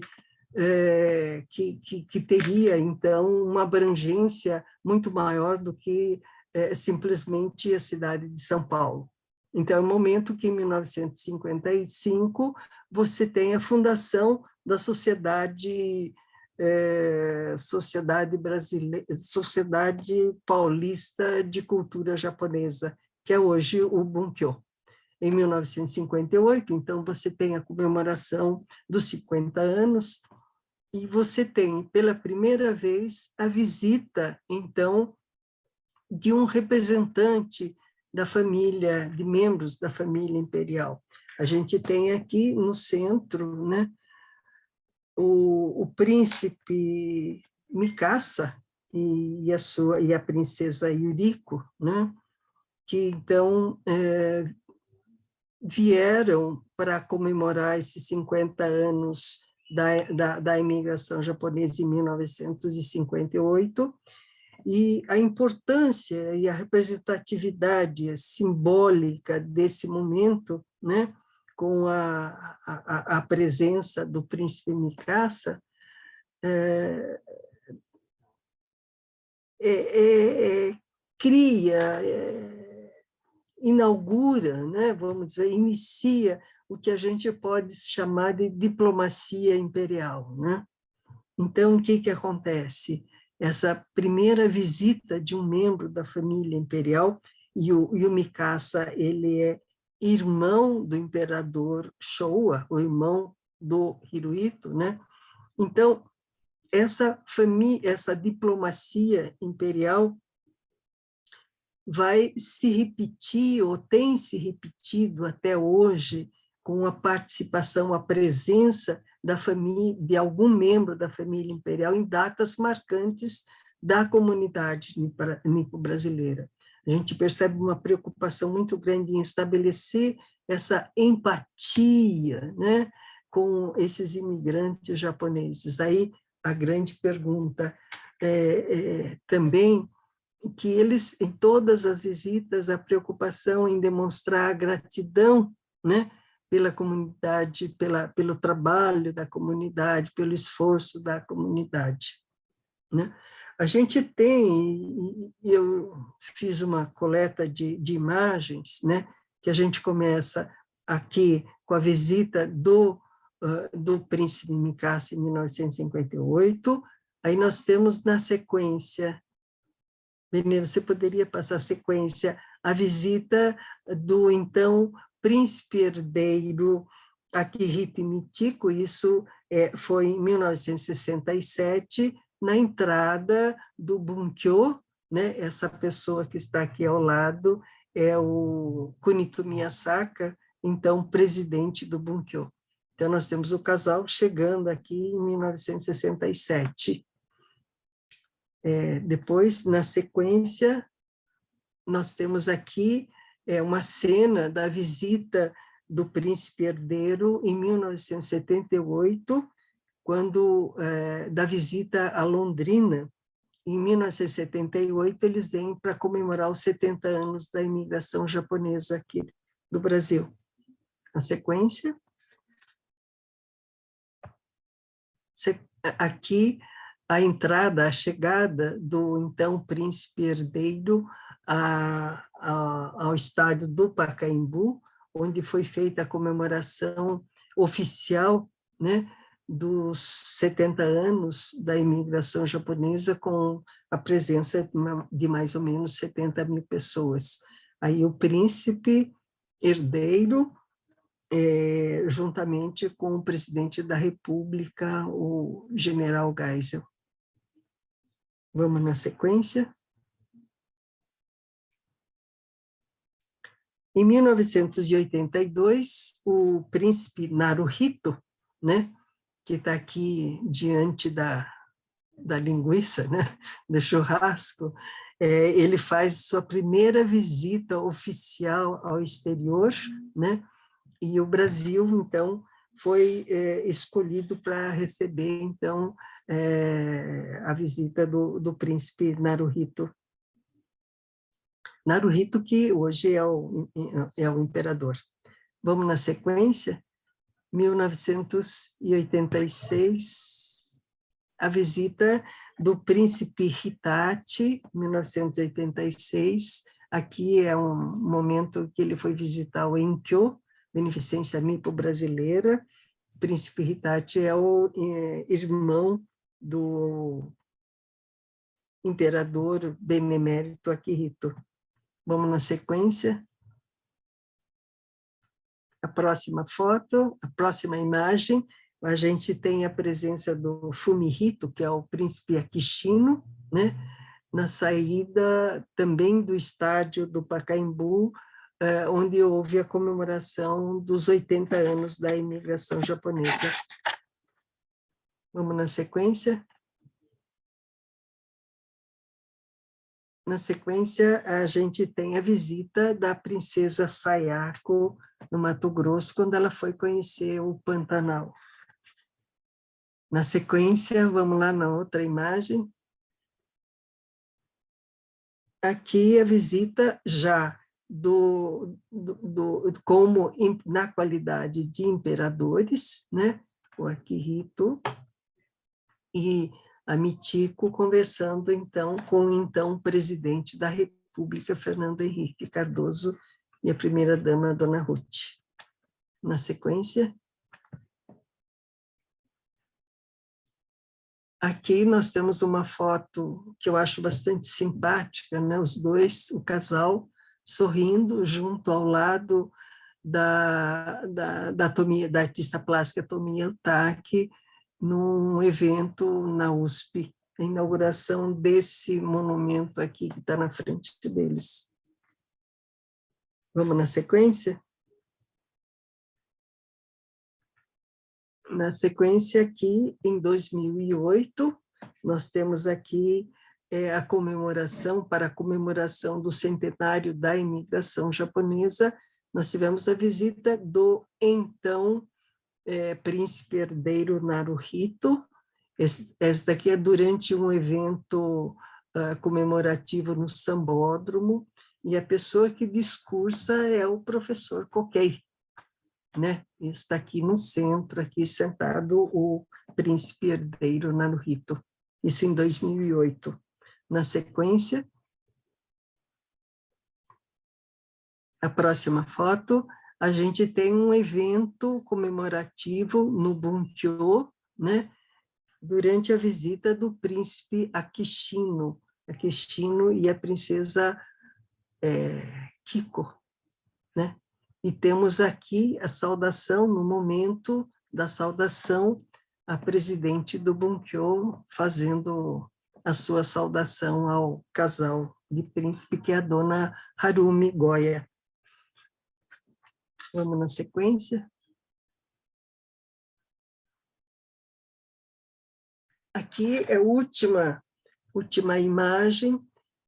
que teria, então, uma abrangência muito maior do que simplesmente a cidade de São Paulo. Então, é o momento que, em 1955, você tem a fundação da Sociedade Paulista de Cultura Japonesa, que é hoje o Bunkyo. Em 1958, então, você tem a comemoração dos 50 anos, e você tem, pela primeira vez, a visita, então, de um representante da família, de membros da família imperial. A gente tem aqui no centro, né, o príncipe Mikasa e a princesa Yuriko, né, que então vieram para comemorar esses 50 anos da imigração japonesa em 1958, e a importância e a representatividade simbólica desse momento, né, com a presença do príncipe Mikasa, cria, inaugura, né, vamos dizer, inicia o que a gente pode chamar de diplomacia imperial, né? Então, o que acontece? Essa primeira visita de um membro da família imperial, e o Mikasa, ele é irmão do imperador Showa, o irmão do Hirohito, né? Então, essa diplomacia imperial vai se repetir, ou tem se repetido até hoje, com a participação, a presença da família, de algum membro da família imperial em datas marcantes da comunidade nipo-brasileira. A gente percebe uma preocupação muito grande em estabelecer essa empatia, né, com esses imigrantes japoneses. Aí a grande pergunta também, que eles, em todas as visitas, a preocupação em demonstrar a gratidão, né, pela comunidade, pelo trabalho da comunidade, pelo esforço da comunidade, né? A gente tem, eu fiz uma coleta de imagens, né, que a gente começa aqui com a visita do príncipe Mikasa em 1958, aí nós temos na sequência, Benê, você poderia passar a sequência, a visita do então príncipe herdeiro Akihito Michiko, isso foi em 1967, na entrada do Bunkyo, né? Essa pessoa que está aqui ao lado é o Kunito Miyasaka, então presidente do Bunkyo. Então nós temos o casal chegando aqui em 1967. Depois, na sequência, nós temos aqui uma cena da visita do príncipe herdeiro em 1978, quando da visita a Londrina. Em 1978, eles vêm para comemorar os 70 anos da imigração japonesa aqui do Brasil. Na sequência, aqui a entrada, a chegada do então príncipe herdeiro ao estádio do Pacaembu, onde foi feita a comemoração oficial, né, dos 70 anos da imigração japonesa, com a presença de mais ou menos 70 mil pessoas. Aí o príncipe herdeiro, juntamente com o presidente da República, o general Geisel. Vamos na sequência. Em 1982, o príncipe Naruhito, né, que está aqui diante da linguiça, né, do churrasco, ele faz sua primeira visita oficial ao exterior, né, E o Brasil, então, foi escolhido para receber, então, a visita do príncipe Naruhito. Naruhito, que hoje é o imperador. Vamos na sequência. 1986, a visita do príncipe Hitachi, 1986. Aqui é um momento que ele foi visitar o Enkyo, Beneficência Nipo Brasileira. O príncipe Hitachi é o irmão do imperador benemérito Akihito. Vamos na sequência. A próxima foto, a próxima imagem, a gente tem a presença do Fumihito, que é o príncipe Akishino, né? Na saída também do estádio do Pacaembu, onde houve a comemoração dos 80 anos da imigração japonesa. Vamos na sequência. Na sequência, a gente tem a visita da princesa Sayako no Mato Grosso, quando ela foi conhecer o Pantanal. Na sequência, vamos lá na outra imagem. Aqui a visita já como na qualidade de imperadores, né? O Akihito e a Michiko conversando, então, com o então presidente da República, Fernando Henrique Cardoso, e a primeira-dama, Dona Ruth. Na sequência, aqui nós temos uma foto que eu acho bastante simpática, né? Os dois, o casal, sorrindo junto ao lado da artista plástica Tomi Otaki, num evento na USP, a inauguração desse monumento aqui que está na frente deles. Vamos na sequência? Na sequência aqui, em 2008, nós temos aqui a comemoração do centenário da imigração japonesa. Nós tivemos a visita do então príncipe herdeiro Naruhito. Esse daqui é durante um evento comemorativo no Sambódromo, e a pessoa que discursa é o professor Kokei, né? Está aqui no centro, aqui sentado o príncipe herdeiro Naruhito. Isso em 2008. Na sequência, a próxima foto, a gente tem um evento comemorativo no Bunkyo, né? Durante a visita do príncipe Akishino e a princesa Kiko, né? E temos aqui a saudação, no momento da saudação, a presidente do Bunkyo fazendo a sua saudação ao casal de príncipe, que é a dona Harumi Goya. Vamos na sequência. Aqui é a última imagem,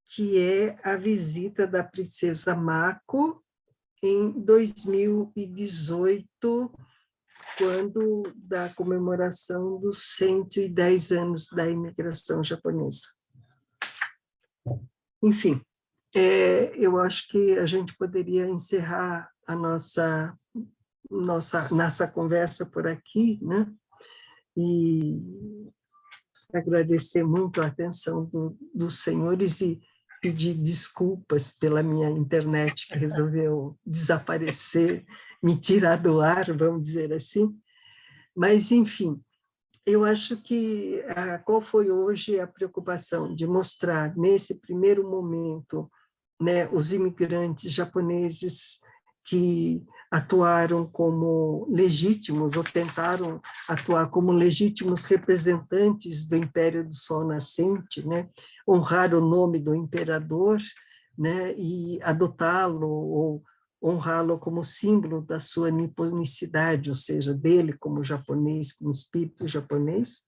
que é a visita da princesa Mako em 2018, quando da comemoração dos 110 anos da imigração japonesa. Enfim, eu acho que a gente poderia encerrar a nossa conversa por aqui, né? E agradecer muito a atenção dos senhores e pedir desculpas pela minha internet, que resolveu desaparecer, me tirar do ar, vamos dizer assim. Mas, enfim, eu acho que qual foi hoje a preocupação de mostrar, nesse primeiro momento, né, os imigrantes japoneses que atuaram como legítimos, ou tentaram atuar como legítimos representantes do Império do Sol Nascente, né? Honrar o nome do imperador, né? E adotá-lo ou honrá-lo como símbolo da sua niponicidade, ou seja, dele como japonês, como espírito japonês.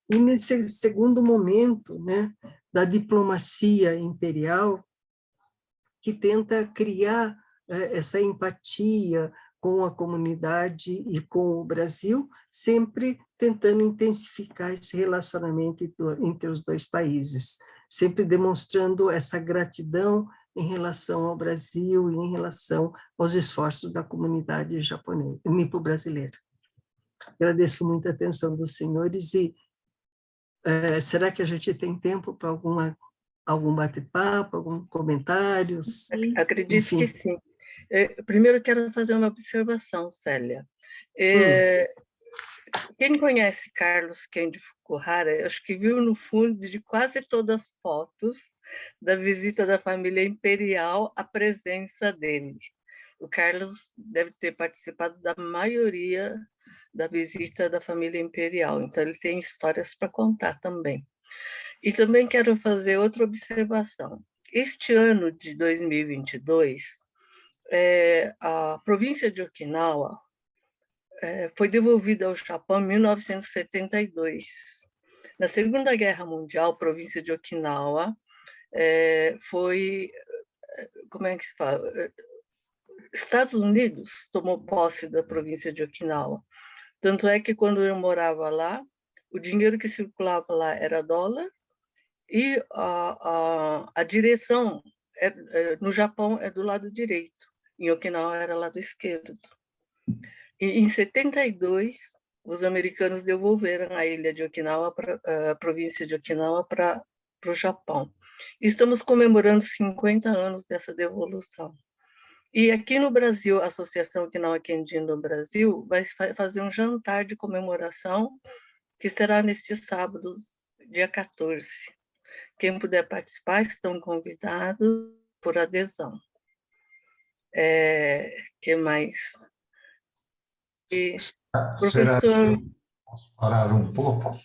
E nesse segundo momento, né, da diplomacia imperial, que tenta criar essa empatia com a comunidade e com o Brasil, sempre tentando intensificar esse relacionamento entre os dois países, sempre demonstrando essa gratidão em relação ao Brasil e em relação aos esforços da comunidade japonesa, nipo-brasileira. Agradeço muito a atenção dos senhores e será que a gente tem tempo para algum bate-papo, algum comentário? Acredito Enfim. que sim. Primeiro, quero fazer uma observação, Célia. Quem conhece Carlos Kendi Fukuhara, acho que viu no fundo de quase todas as fotos da visita da família imperial a presença dele. O Carlos deve ter participado da maioria da visita da família imperial, então ele tem histórias para contar também. E também quero fazer outra observação. Este ano de 2022, a província de Okinawa foi devolvida ao Japão em 1972. Na Segunda Guerra Mundial, a província de Okinawa foi, como é que se fala? Estados Unidos tomou posse da província de Okinawa. Tanto é que quando eu morava lá, o dinheiro que circulava lá era dólar e a direção no Japão é do lado direito, em Okinawa era lado esquerdo. E em 72, os americanos devolveram a ilha de Okinawa, a província de Okinawa, para o Japão. Estamos comemorando 50 anos dessa devolução. E aqui no Brasil, a Associação Okinawa Kendi no Brasil vai fazer um jantar de comemoração que será neste sábado, dia 14. Quem puder participar, estão convidados por adesão. Que mais? Será Professor... que posso parar um pouco?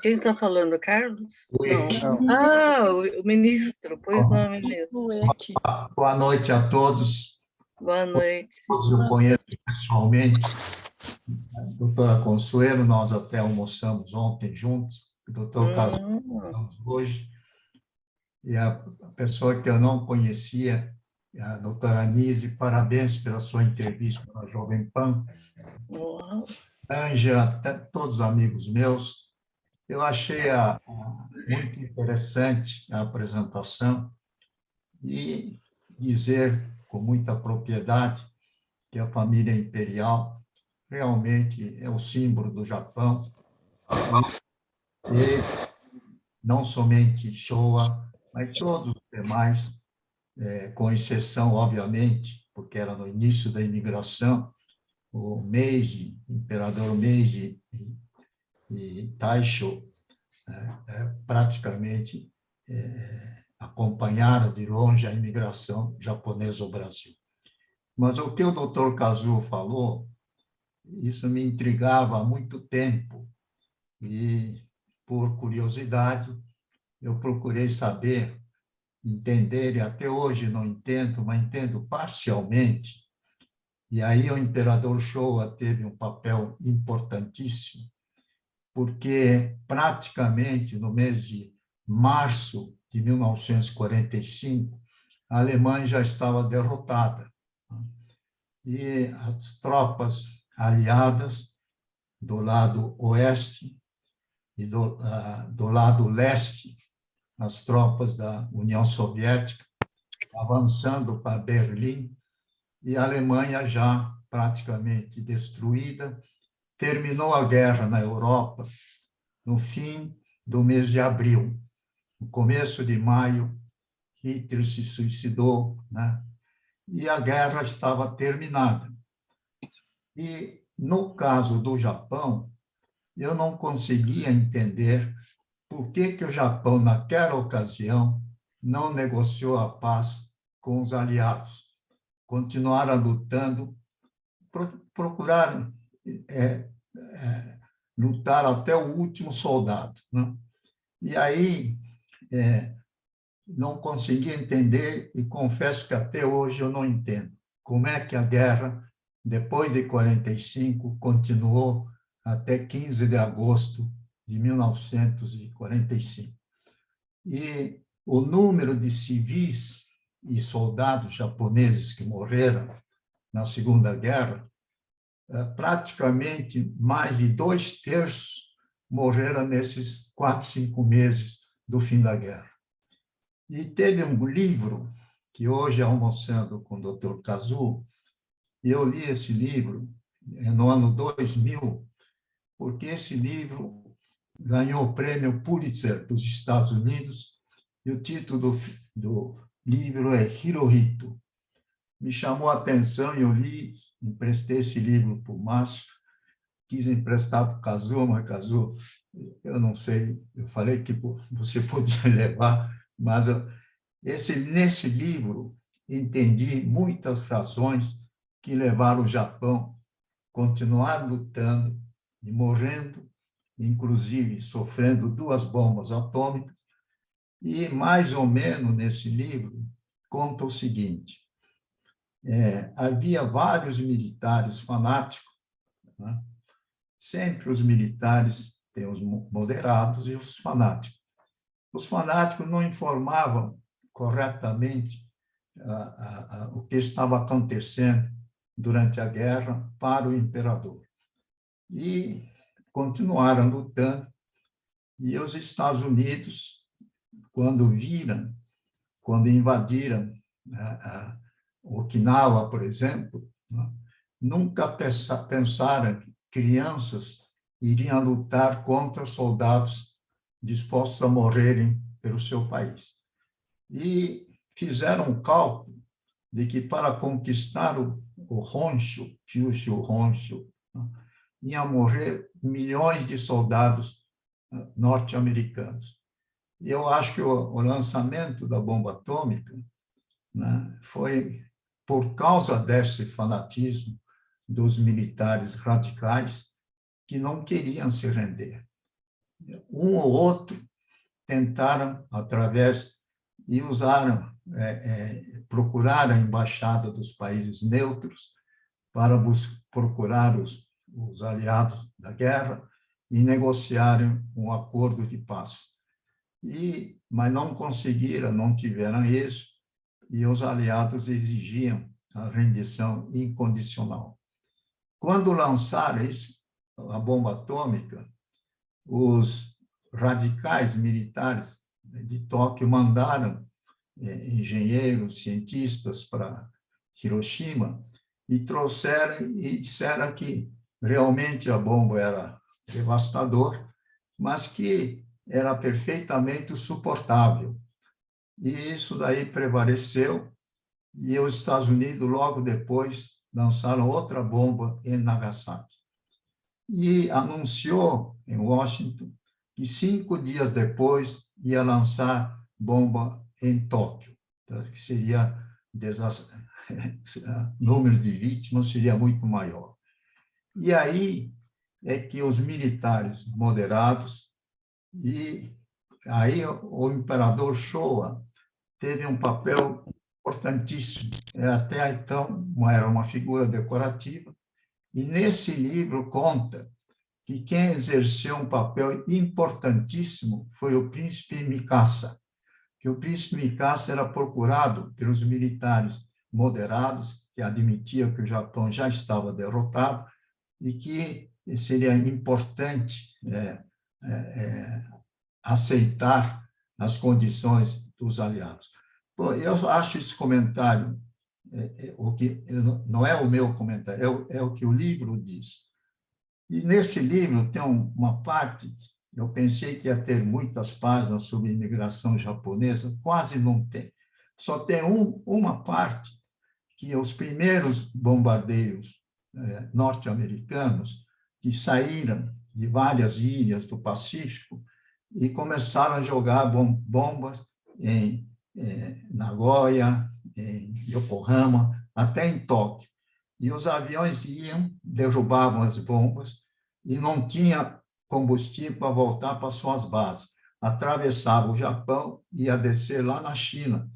Quem está falando, Carlos? Não. O ministro, pois não, ministro. Boa noite a todos. Boa noite. Todos eu conheço pessoalmente. A doutora Consuelo, nós até almoçamos ontem juntos. O doutor Caso, hoje. E a pessoa que eu não conhecia, a doutora Anise, parabéns pela sua entrevista na Jovem Pan. Ângela, até todos os amigos meus. Eu achei muito interessante a apresentação e dizer com muita propriedade que a família imperial realmente é o símbolo do Japão. E não somente Showa, mas todos os demais, com exceção, obviamente, porque era no início da imigração, o Meiji, o imperador Meiji e Taisho, praticamente acompanharam de longe a imigração japonesa ao Brasil. Mas o que o doutor Kazuo falou, isso me intrigava há muito tempo, e, por curiosidade, eu procurei saber, entender, e até hoje não entendo, mas entendo parcialmente. E aí o imperador Showa teve um papel importantíssimo, porque praticamente no mês de março de 1945, a Alemanha já estava derrotada. E as tropas aliadas do lado oeste e do lado leste, as tropas da União Soviética avançando para Berlim, e a Alemanha já praticamente destruída. Terminou a guerra na Europa no fim do mês de abril. No começo de maio, Hitler se suicidou, né? E a guerra estava terminada. E, no caso do Japão, eu não conseguia entender por que o Japão, naquela ocasião, não negociou a paz com os aliados. Continuaram lutando, procuraram lutar até o último soldado, né? E aí não conseguia entender, e confesso que até hoje eu não entendo como é que a guerra, depois de 45, continuou até 15 de agosto de 1945. E o número de civis e soldados japoneses que morreram na Segunda Guerra, praticamente mais de 2/3 morreram nesses 4, 5 meses do fim da guerra. E teve um livro que hoje, almoçando com o Dr. Kazu, eu li esse livro no ano 2000, porque esse livro ganhou o prêmio Pulitzer dos Estados Unidos, e o título do livro é Hirohito. Me chamou a atenção e eu li, emprestei esse livro para o Márcio, quis emprestar para o Kazu, mas Kazu, eu não sei, eu falei que você podia levar, mas nesse livro entendi muitas razões que levaram o Japão a continuar lutando e morrendo, inclusive sofrendo 2 bombas atômicas. E, mais ou menos, nesse livro, conta o seguinte: havia vários militares fanáticos, né? Sempre os militares têm os moderados e os fanáticos. Os fanáticos não informavam corretamente o que estava acontecendo durante a guerra para o imperador. E continuaram lutando, e os Estados Unidos, quando invadiram Okinawa, por exemplo, nunca pensaram que crianças iriam lutar contra soldados dispostos a morrerem pelo seu país. E fizeram um cálculo de que para conquistar o Honshu, Kyushu Honshu, iam morrer milhões de soldados norte-americanos. E eu acho que o lançamento da bomba atômica, né, foi por causa desse fanatismo dos militares radicais que não queriam se render. Um ou outro tentaram, e usaram, procuraram a embaixada dos países neutros para procurar os aliados da guerra e negociarem um acordo de paz. Mas não conseguiram, não tiveram êxito, e os aliados exigiam a rendição incondicional. Quando lançaram isso, a bomba atômica, os radicais militares de Tóquio mandaram engenheiros, cientistas para Hiroshima e trouxeram e disseram que realmente a bomba era devastadora, mas que era perfeitamente suportável. E isso daí prevaleceu, e os Estados Unidos, logo depois, lançaram outra bomba em Nagasaki. E anunciou em Washington que 5 dias depois ia lançar bomba em Tóquio, tá? Que seria número de vítimas seria muito maior. E aí é que os militares moderados, e aí o imperador Showa teve um papel importantíssimo, até então era uma figura decorativa, e nesse livro conta que quem exerceu um papel importantíssimo foi o príncipe Mikasa, que o príncipe Mikasa era procurado pelos militares moderados, que admitiam que o Japão já estava derrotado e que seria importante aceitar as condições dos aliados. Bom, eu acho esse comentário, não é o meu comentário, é o que o livro diz. E nesse livro tem uma parte, eu pensei que ia ter muitas páginas sobre imigração japonesa, quase não tem. Só tem uma parte que os primeiros bombardeiros norte-americanos, que saíram de várias ilhas do Pacífico e começaram a jogar bombas em Nagoya, em Yokohama, até em Tóquio. E os aviões iam, derrubavam as bombas e não tinha combustível para voltar para suas bases. Atravessava o Japão e ia descer lá na China,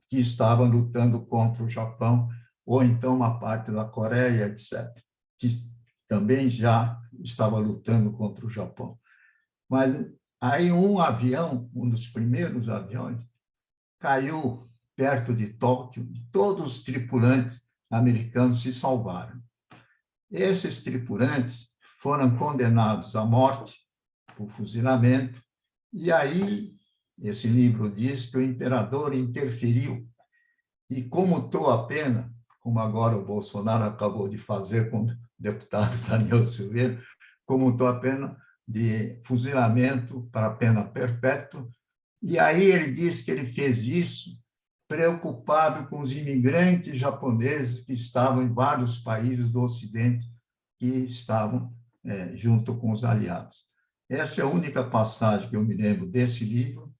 que estava lutando contra o Japão, ou então uma parte da Coreia, etc., que também já estava lutando contra o Japão. Mas aí um avião, um dos primeiros aviões, caiu perto de Tóquio, e todos os tripulantes americanos se salvaram. Esses tripulantes foram condenados à morte por fuzilamento, e aí, esse livro diz que o imperador interferiu e comutou a pena, como agora o Bolsonaro acabou de fazer com o deputado Daniel Silveira, comutou a pena de fuzilamento para pena perpétua, e aí ele diz que ele fez isso preocupado com os imigrantes japoneses que estavam em vários países do Ocidente, que estavam junto com os aliados. Essa é a única passagem que eu me lembro desse livro,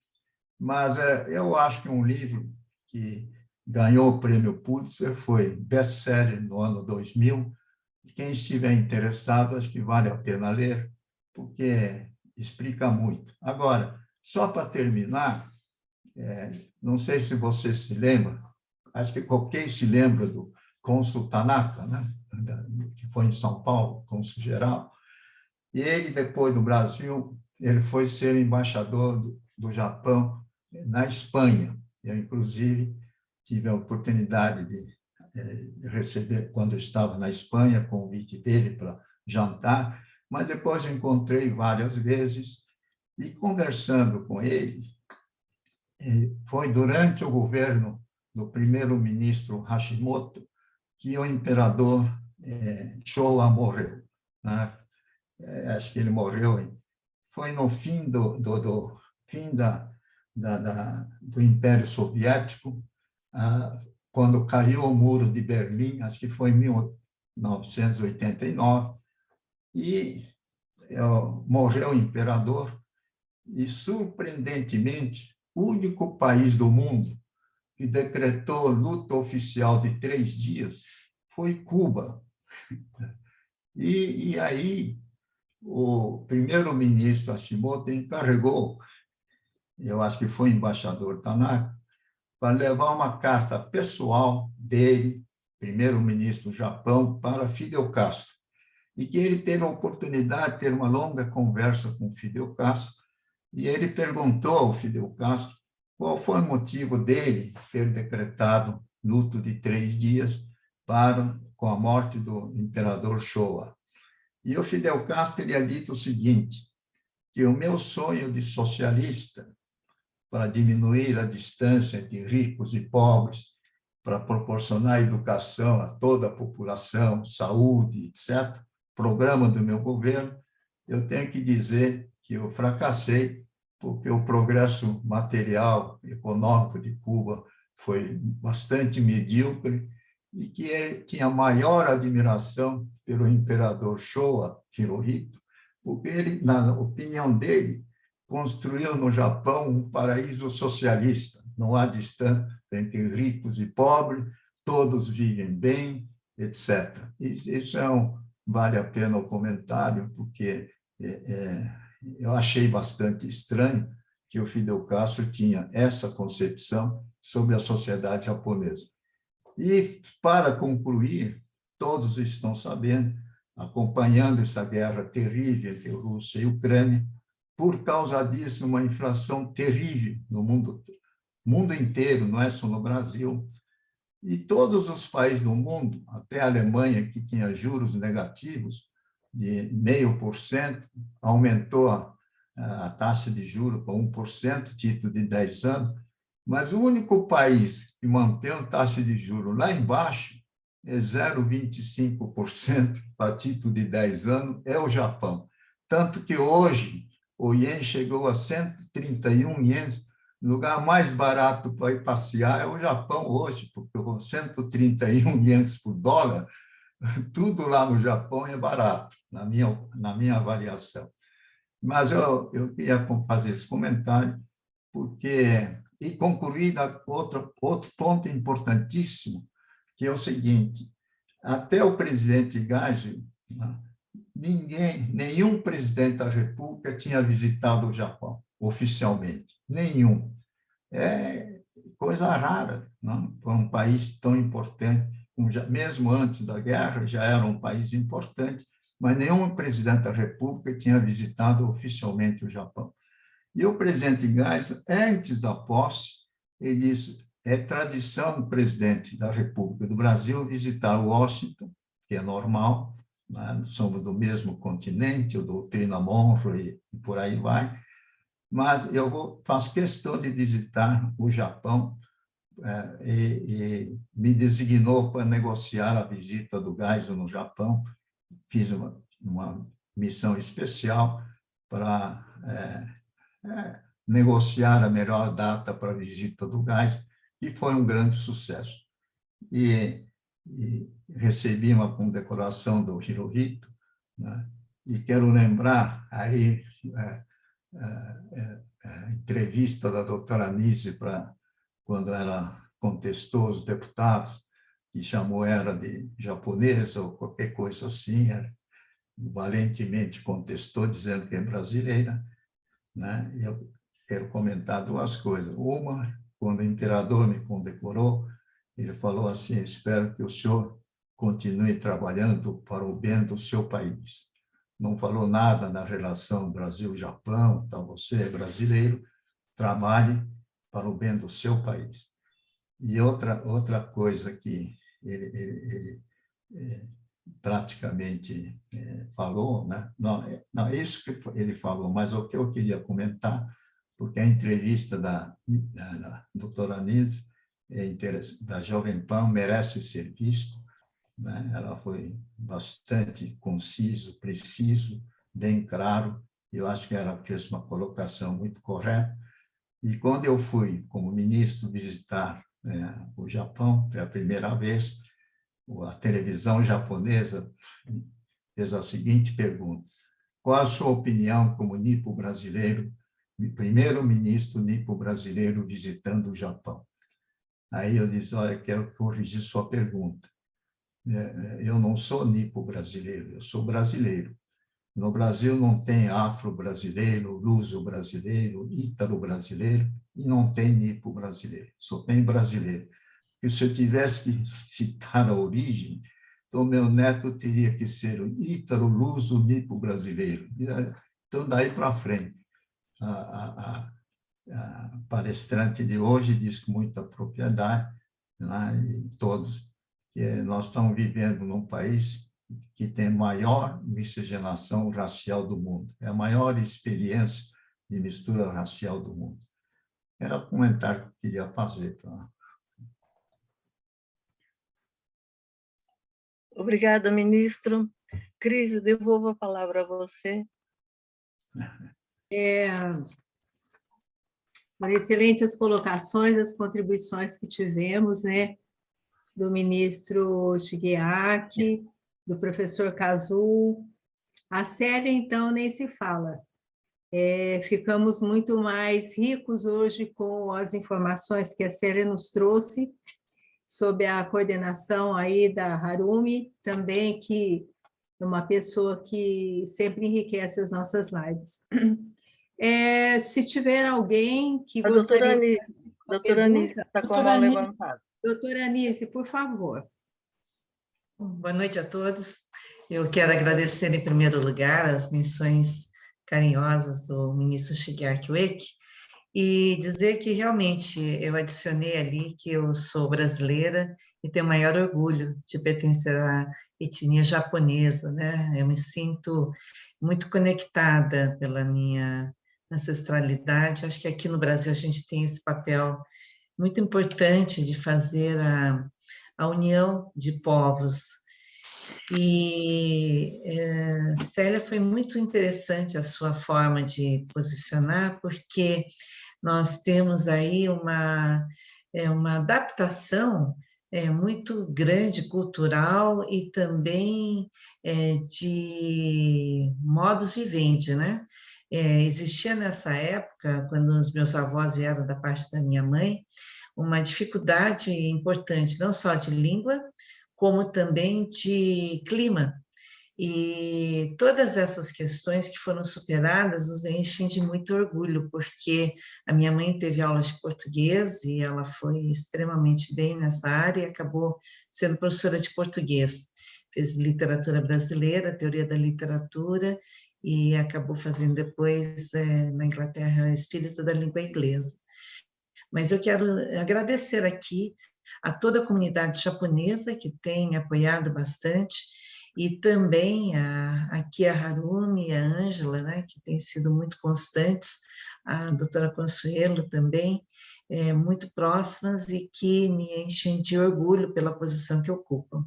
mas eu acho que um livro que ganhou o prêmio Pulitzer, foi best-seller no ano 2000, e quem estiver interessado, acho que vale a pena ler, porque explica muito. Agora, só para terminar, não sei se você se lembra, acho que qualquer se lembra do cônsul Tanaka, né? Que foi em São Paulo, cônsul geral, e ele, depois do Brasil, ele foi ser embaixador do Japão na Espanha. Eu, inclusive, tive a oportunidade de receber, quando eu estava na Espanha, convite dele para jantar, mas depois encontrei várias vezes, e conversando com ele, foi durante o governo do primeiro-ministro Hashimoto que o imperador Showa morreu, né? Acho que ele morreu, foi no fim do Império Soviético, quando caiu o Muro de Berlim, acho que foi em 1989, e morreu o imperador, e, surpreendentemente, o único país do mundo que decretou luta oficial de 3 dias foi Cuba. E aí, o primeiro-ministro Hashimoto encarregou, eu acho que foi o embaixador Tanaka, para levar uma carta pessoal dele, primeiro-ministro do Japão, para Fidel Castro. E que ele teve a oportunidade de ter uma longa conversa com Fidel Castro, e ele perguntou ao Fidel Castro qual foi o motivo dele ter decretado luto de 3 dias com a morte do imperador Showa. E o Fidel Castro teria dito o seguinte, que o meu sonho de socialista, para diminuir a distância entre ricos e pobres, para proporcionar educação a toda a população, saúde, etc., programa do meu governo, eu tenho que dizer que eu fracassei, porque o progresso material, econômico de Cuba foi bastante medíocre, e que ele tinha maior admiração pelo imperador Showa Hirohito, porque ele, na opinião dele, construiu no Japão um paraíso socialista. Não há distância entre ricos e pobres, todos vivem bem, etc. Isso vale a pena o comentário, porque eu achei bastante estranho que o Fidel Castro tinha essa concepção sobre a sociedade japonesa. E, para concluir, todos estão sabendo, acompanhando essa guerra terrível entre Rússia e Ucrânia, por causa disso, uma inflação terrível no mundo inteiro, não é só no Brasil, e todos os países do mundo, até a Alemanha, que tinha juros negativos de 0,5%, aumentou a taxa de juros para 1%, título de 10 anos, mas o único país que mantém a taxa de juros lá embaixo é 0,25% para título de 10 anos, é o Japão. Tanto que hoje o ien chegou a 131 ienes, o lugar mais barato para ir passear é o Japão hoje, porque 131 ienes por dólar, tudo lá no Japão é barato, na minha avaliação. Mas eu queria fazer esse comentário, e concluir outro ponto importantíssimo, que é o seguinte, até o presidente Geisel, nenhum presidente da República tinha visitado o Japão, oficialmente, nenhum. É coisa rara, não? Para um país tão importante, mesmo antes da guerra, já era um país importante, mas nenhum presidente da República tinha visitado oficialmente o Japão. E o presidente Geisel, antes da posse, ele disse, é tradição do presidente da República do Brasil visitar Washington, que é normal, né? Somos do mesmo continente, o doutrina Monroe e por aí vai, mas faço questão de visitar o Japão, e me designou para negociar a visita do Geisel no Japão. Fiz uma missão especial para negociar a melhor data para a visita do Geisel, e foi um grande sucesso. E recebi uma condecoração do Hirohito, né? E quero lembrar aí a entrevista da doutora Nise quando ela contestou os deputados, que chamou ela de japonesa ou qualquer coisa assim, ela valentemente contestou, dizendo que é brasileira, né? E eu quero comentar duas coisas. Uma, quando o imperador me condecorou, ele falou assim: espero que o senhor continue trabalhando para o bem do seu país. Não falou nada na relação Brasil-Japão, então você é brasileiro, trabalhe para o bem do seu país. E outra coisa que ele praticamente falou, né? Não, isso que ele falou, mas o que eu queria comentar, porque a entrevista da doutora Nise, da Jovem Pan, merece ser vista, né? Ela foi bastante conciso, preciso, bem claro, eu acho que ela fez uma colocação muito correta. E quando eu fui, como ministro, visitar o Japão pela primeira vez, a televisão japonesa fez a seguinte pergunta: qual a sua opinião como nipo-brasileiro, primeiro-ministro nipo-brasileiro visitando o Japão? Aí eu disse: olha, quero corrigir sua pergunta. Eu não sou nipo-brasileiro, eu sou brasileiro. No Brasil não tem afro-brasileiro, luso-brasileiro, ítalo-brasileiro, e não tem nipo-brasileiro, só tem brasileiro. E se eu tivesse que citar a origem, então meu neto teria que ser o ítalo-luso-nipo-brasileiro. Então, daí para frente, a palestrante de hoje diz com muita propriedade, né, e todos, que nós estamos vivendo num país que tem a maior miscigenação racial do mundo. É a maior experiência de mistura racial do mundo. Era o comentário que eu queria fazer. Obrigada, ministro. Cris, eu devolvo a palavra a você. Foram excelentes colocações, as contribuições que tivemos, né, do ministro Shigeaki, do professor Kazuo. A Célia, então, nem se fala. Ficamos muito mais ricos hoje com as informações que a Célia nos trouxe, sob a coordenação aí da Harumi, também, que é uma pessoa que sempre enriquece as nossas lives. Se tiver alguém que gostaria... Doutora Anise está com a mão levantada. Doutora Anise, por favor. Boa noite a todos. Eu quero agradecer, em primeiro lugar, as menções carinhosas do ministro Shigeaki Ueki e dizer que, realmente, eu adicionei ali que eu sou brasileira e tenho maior orgulho de pertencer à etnia japonesa, né? Eu me sinto muito conectada pela minha ancestralidade. Acho que aqui no Brasil a gente tem esse papel muito importante de fazer a união de povos. E, Célia, foi muito interessante a sua forma de posicionar, porque nós temos aí uma adaptação muito grande, cultural e também de modus vivendi, né? Existia nessa época, quando os meus avós vieram da parte da minha mãe, uma dificuldade importante, não só de língua, como também de clima. E todas essas questões que foram superadas nos enchem de muito orgulho, porque a minha mãe teve aulas de português e ela foi extremamente bem nessa área e acabou sendo professora de português. Fez literatura brasileira, teoria da literatura, e acabou fazendo depois, na Inglaterra, espírito da língua inglesa. Mas eu quero agradecer aqui a toda a comunidade japonesa que tem me apoiado bastante, e também aqui a Harumi e a Ângela, né, que têm sido muito constantes, a doutora Consuelo também, muito próximas e que me enchem de orgulho pela posição que ocupam.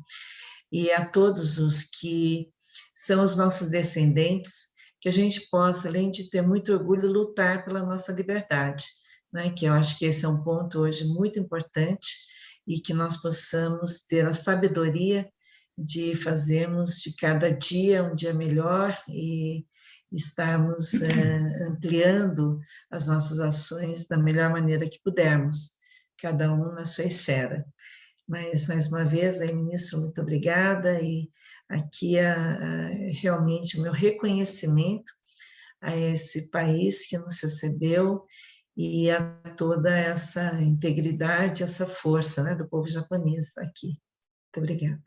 E a todos os que são os nossos descendentes, que a gente possa, além de ter muito orgulho, lutar pela nossa liberdade, né? Que eu acho que esse é um ponto hoje muito importante, e que nós possamos ter a sabedoria de fazermos de cada dia um dia melhor e estarmos ampliando as nossas ações da melhor maneira que pudermos, cada um na sua esfera. Mas, mais uma vez, aí, ministro, muito obrigada, e aqui realmente o meu reconhecimento a esse país que nos recebeu e a toda essa integridade, essa força, né, do povo japonês aqui. Muito obrigada.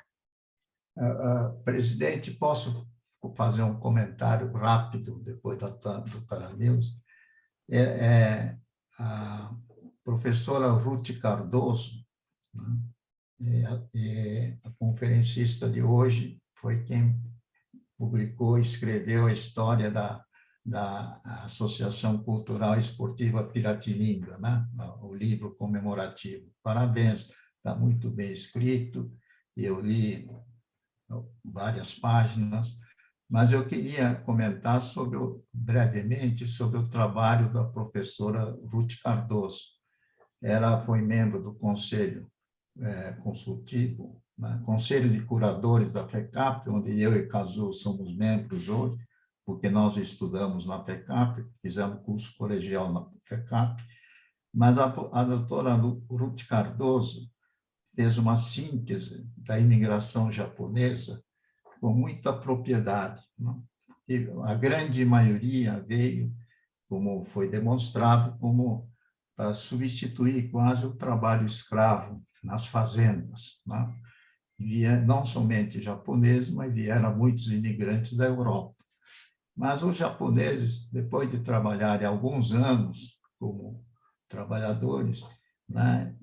Presidente, posso fazer um comentário rápido depois da doutora Nilce? A professora Ruth Cardoso, né, a conferencista de hoje, foi quem publicou e escreveu a história da Associação Cultural e Esportiva Piratininga, né? O livro comemorativo. Parabéns, está muito bem escrito, eu li várias páginas, mas eu queria comentar brevemente sobre o trabalho da professora Ruth Cardoso. Ela foi membro do Conselho Consultivo, né? Conselho de Curadores da FECAP, onde eu e Kazu somos membros hoje, porque nós estudamos na FECAP, fizemos curso colegial na FECAP, mas a doutora Ruth Cardoso fez uma síntese da imigração japonesa com muita propriedade, né? E a grande maioria veio, como foi demonstrado, como para substituir quase o trabalho escravo nas fazendas, né? Não somente japoneses, mas vieram muitos imigrantes da Europa. Mas os japoneses, depois de trabalharem alguns anos como trabalhadores, né,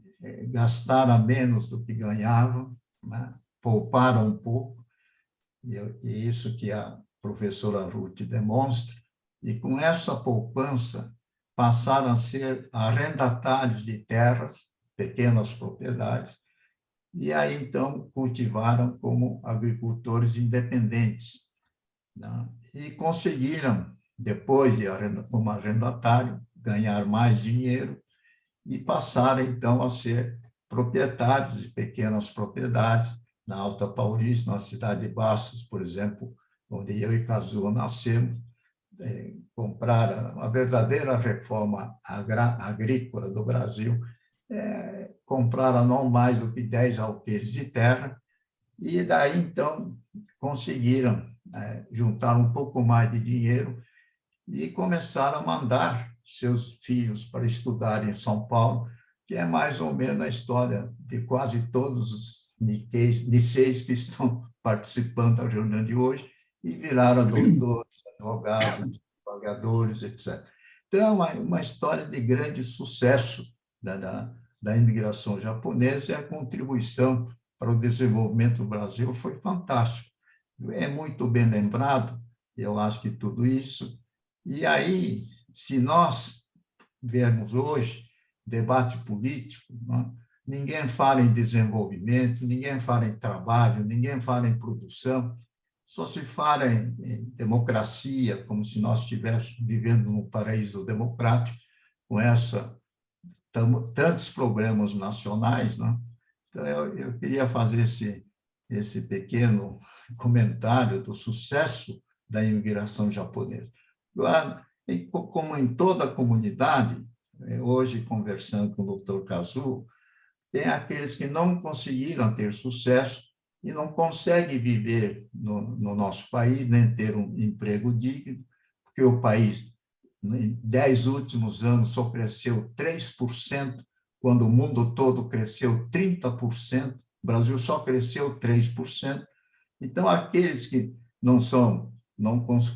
gastaram menos do que ganhavam, né, pouparam um pouco, e isso que a professora Ruth demonstra, e com essa poupança passaram a ser arrendatários de terras, pequenas propriedades, e aí então cultivaram como agricultores independentes, né? E conseguiram, depois de como arrendatário, ganhar mais dinheiro e passaram, então, a ser proprietários de pequenas propriedades na Alta Paulista, na cidade de Bastos, por exemplo, onde eu e Kazuo nascemos, compraram a verdadeira reforma agrícola do Brasil, compraram não mais do que 10 alqueires de terra, e daí, então, conseguiram juntar um pouco mais de dinheiro e começaram a mandar seus filhos para estudar em São Paulo, que é mais ou menos a história de quase todos os Niseis que estão participando da reunião de hoje e viraram doutores, advogados, pagadores, etc. Então, é uma história de grande sucesso da imigração japonesa, e a contribuição para o desenvolvimento do Brasil foi fantástico. É muito bem lembrado, eu acho que tudo isso. E aí, se nós vermos hoje debate político, né, ninguém fala em desenvolvimento, ninguém fala em trabalho, ninguém fala em produção, só se fala em democracia, como se nós estivéssemos vivendo num paraíso democrático, com tantos problemas nacionais, né? Então, eu queria fazer esse pequeno comentário do sucesso da imigração japonesa. Como em toda a comunidade, hoje, conversando com o doutor Kazuo, tem aqueles que não conseguiram ter sucesso e não conseguem viver no nosso país, nem ter um emprego digno, porque o país, em 10 últimos anos, só cresceu 3%, quando o mundo todo cresceu 30%, o Brasil só cresceu 3%. Então, aqueles que não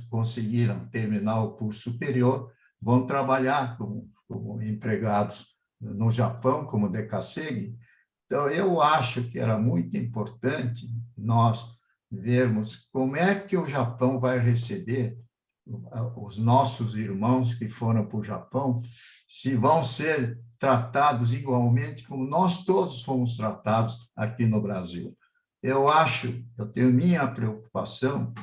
conseguiram terminar o curso superior vão trabalhar como empregados no Japão, como Dekasegi. Então, eu acho que era muito importante nós vermos como é que o Japão vai receber os nossos irmãos que foram para o Japão, se vão ser tratados igualmente como nós todos fomos tratados aqui no Brasil. Eu tenho minha preocupação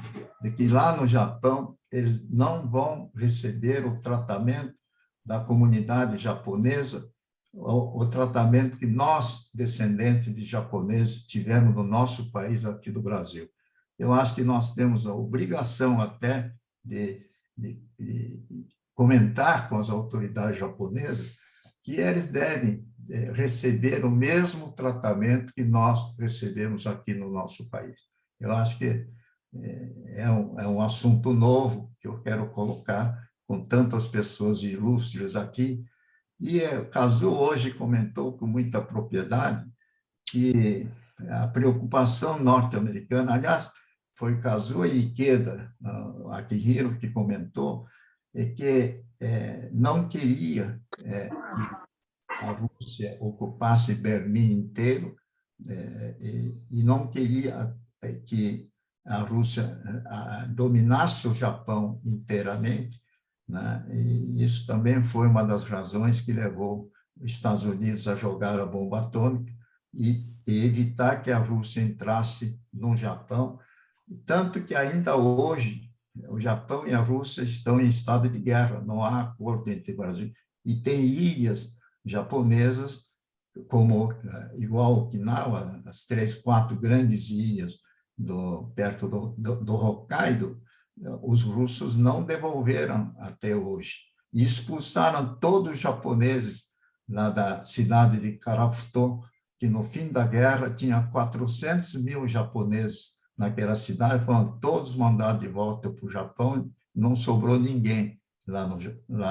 de que lá no Japão eles não vão receber o tratamento da comunidade japonesa, o tratamento que nós, descendentes de japoneses, tivemos no nosso país, aqui do Brasil. Eu acho que nós temos a obrigação até de comentar com as autoridades japonesas que eles devem receber o mesmo tratamento que nós recebemos aqui no nosso país. Eu acho que é um assunto novo que eu quero colocar com tantas pessoas ilustres aqui. E o Kazuo hoje comentou com muita propriedade que a preocupação norte-americana, aliás, foi Kazuo e Ikeda, Akihiro, que comentou, que não queria que a Rússia ocupasse Berlim inteiro e não queria que a Rússia dominasse o Japão inteiramente, né? E isso também foi uma das razões que levou os Estados Unidos a jogar a bomba atômica e evitar que a Rússia entrasse no Japão. Tanto que ainda hoje o Japão e a Rússia estão em estado de guerra, não há acordo entre o Brasil. E tem ilhas japonesas, como igual Okinawa, as 3, 4 grandes ilhas perto do Hokkaido, os russos não devolveram até hoje. E expulsaram todos os japoneses lá da cidade de Karafuto, que no fim da guerra tinha 400 mil japoneses naquela cidade, foram todos mandados de volta para o Japão, não sobrou ninguém lá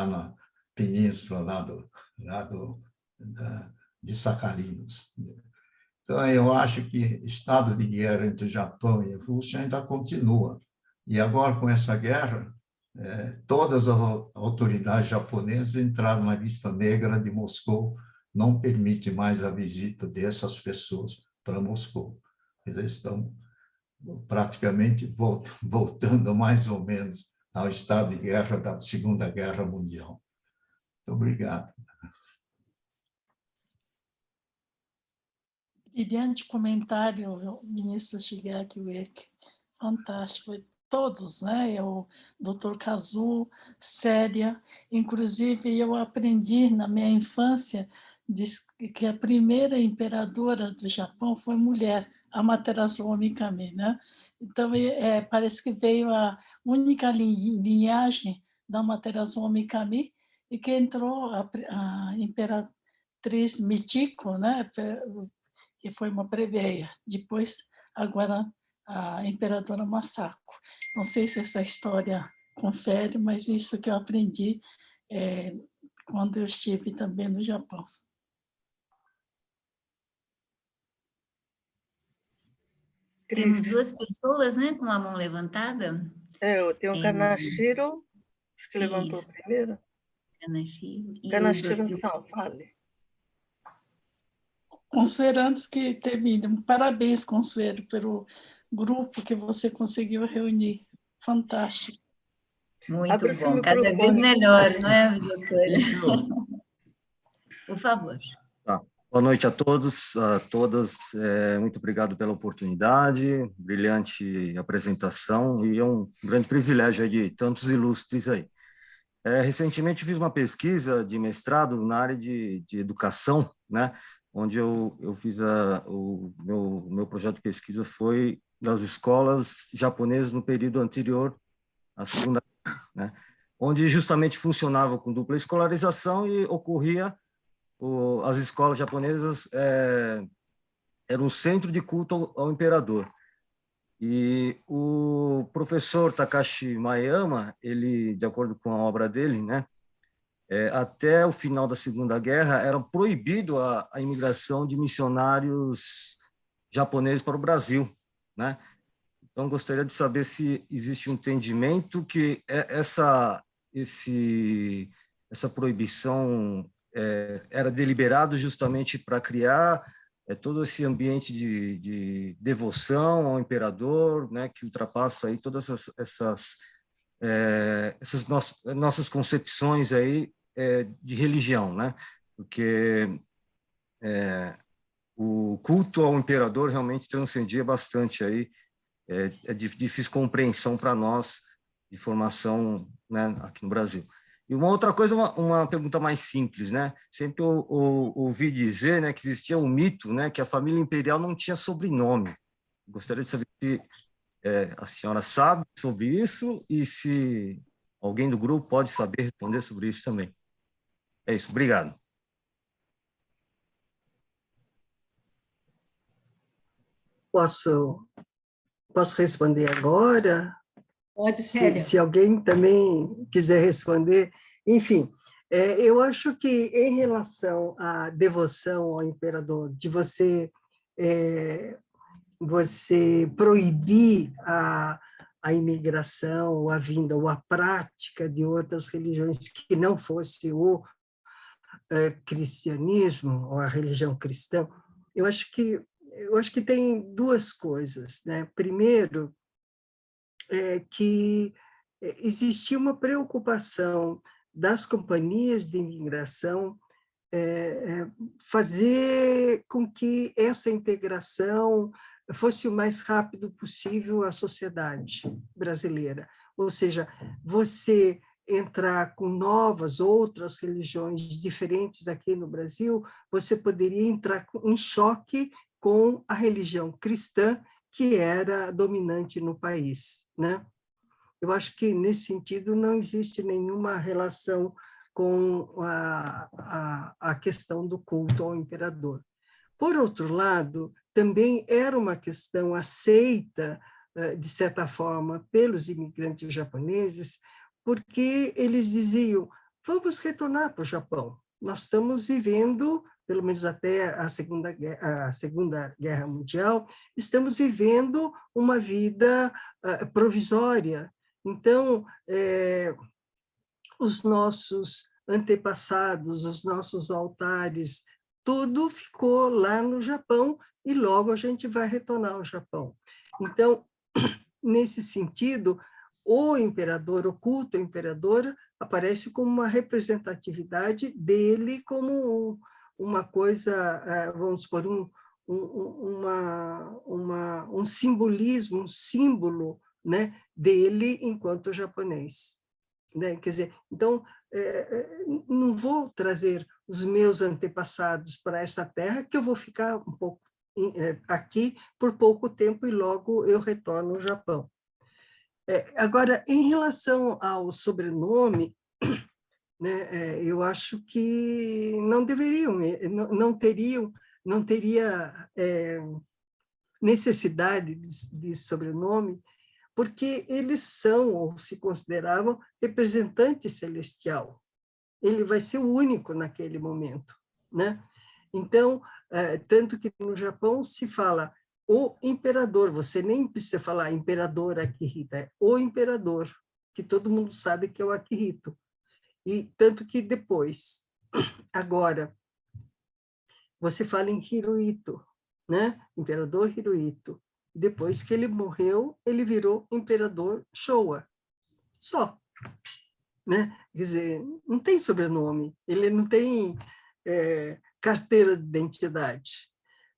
na península de Sakhalinos. Então, eu acho que estado de guerra entre o Japão e a Rússia ainda continua. E agora, com essa guerra, todas as autoridades japonesas entraram na lista negra de Moscou, não permite mais a visita dessas pessoas para Moscou. Eles estão praticamente voltando mais ou menos ao estado de guerra da Segunda Guerra Mundial. Muito obrigado. Brilhante comentário, ministro Shigeaki Ueki. Fantástico. Todos, né? O Dr. Kazuo, Séria. Inclusive, eu aprendi na minha infância que a primeira imperadora do Japão foi mulher, Amaterasu Mikami, né? Então, parece que veio a única linhagem da Amaterasu Mikami e que entrou a imperatriz Michiko, né? Que foi uma plebeia. Depois, agora, a imperadora Masako. Não sei se essa história confere, mas isso que eu aprendi quando eu estive também no Japão. Temos 2 pessoas, né, com a mão levantada. Eu tenho um Kanashiro, acho que levantou primeiro. Kanashiro. Kanashiro, não, fale. Consuelo, antes que termine, parabéns, Consuelo, pelo grupo que você conseguiu reunir. Fantástico. Muito bom, cada vez melhor, não é, doutora? Por favor. Tá. Boa noite a todos, a todas. Muito obrigado pela oportunidade, brilhante apresentação, e é um grande privilégio aí de tantos ilustres aí. Recentemente fiz uma pesquisa de mestrado na área de educação, né? Onde eu fiz o meu projeto de pesquisa foi das escolas japonesas no período anterior à Segunda Guerra, né? Onde justamente funcionava com dupla escolarização e ocorria as escolas japonesas eram um centro de culto ao imperador. E o professor Takashi Maeyama, ele, de acordo com a obra dele, né, até o final da Segunda Guerra, era proibido a imigração de missionários japoneses para o Brasil, né? Então, gostaria de saber se existe um entendimento que essa proibição era deliberado justamente para criar todo esse ambiente de devoção ao imperador, né, que ultrapassa aí todas essas nossas concepções aí de religião, né? Porque o culto ao imperador realmente transcendia bastante aí, de difícil compreensão para nós de formação, né, aqui no Brasil. E uma outra coisa, uma pergunta mais simples, né? Sempre eu ouvi dizer, né, que existia um mito, né, que a família imperial não tinha sobrenome. Gostaria de saber se a senhora sabe sobre isso e se alguém do grupo pode saber responder sobre isso também. É isso, obrigado. Posso responder agora? Pode, Se alguém também quiser responder. Enfim, eu acho que em relação à devoção ao imperador, de você proibir a imigração, ou a vinda, ou a prática de outras religiões que não fosse o cristianismo, ou a religião cristã, eu acho que tem duas coisas, né? Primeiro, que existia uma preocupação das companhias de imigração fazer com que essa integração fosse o mais rápido possível à sociedade brasileira. Ou seja, você entrar com outras religiões diferentes aqui no Brasil, você poderia entrar em choque com a religião cristã, que era dominante no país, né? Eu acho que, nesse sentido, não existe nenhuma relação com a questão do culto ao imperador. Por outro lado, também era uma questão aceita, de certa forma, pelos imigrantes japoneses, porque eles diziam, vamos retornar para o Japão. Nós estamos vivendo, pelo menos até a Segunda Guerra Mundial, estamos vivendo uma vida provisória. Então, os nossos antepassados, os nossos altares, tudo ficou lá no Japão e logo a gente vai retornar ao Japão. Então, nesse sentido, o imperador, o culto ao imperador, aparece como uma representatividade dele, como uma coisa, vamos supor, um simbolismo, um símbolo, né, dele enquanto japonês. Né? Quer dizer, então, não vou trazer os meus antepassados para essa terra, que eu vou ficar um pouco aqui por pouco tempo e logo eu retorno ao Japão. Agora, em relação ao sobrenome, né, eu acho que não deveriam, não teria necessidade de sobrenome, porque eles são, ou se consideravam, representante celestial. Ele vai ser o único naquele momento, né? Então, tanto que no Japão se fala o imperador, você nem precisa falar imperador Akihito, é o imperador, que todo mundo sabe que é o Akihito. E tanto que depois, agora, você fala em Hirohito, né? Imperador Hirohito. Depois que ele morreu, ele virou imperador Showa. Só. Né? Quer dizer, não tem sobrenome, ele não tem carteira de identidade.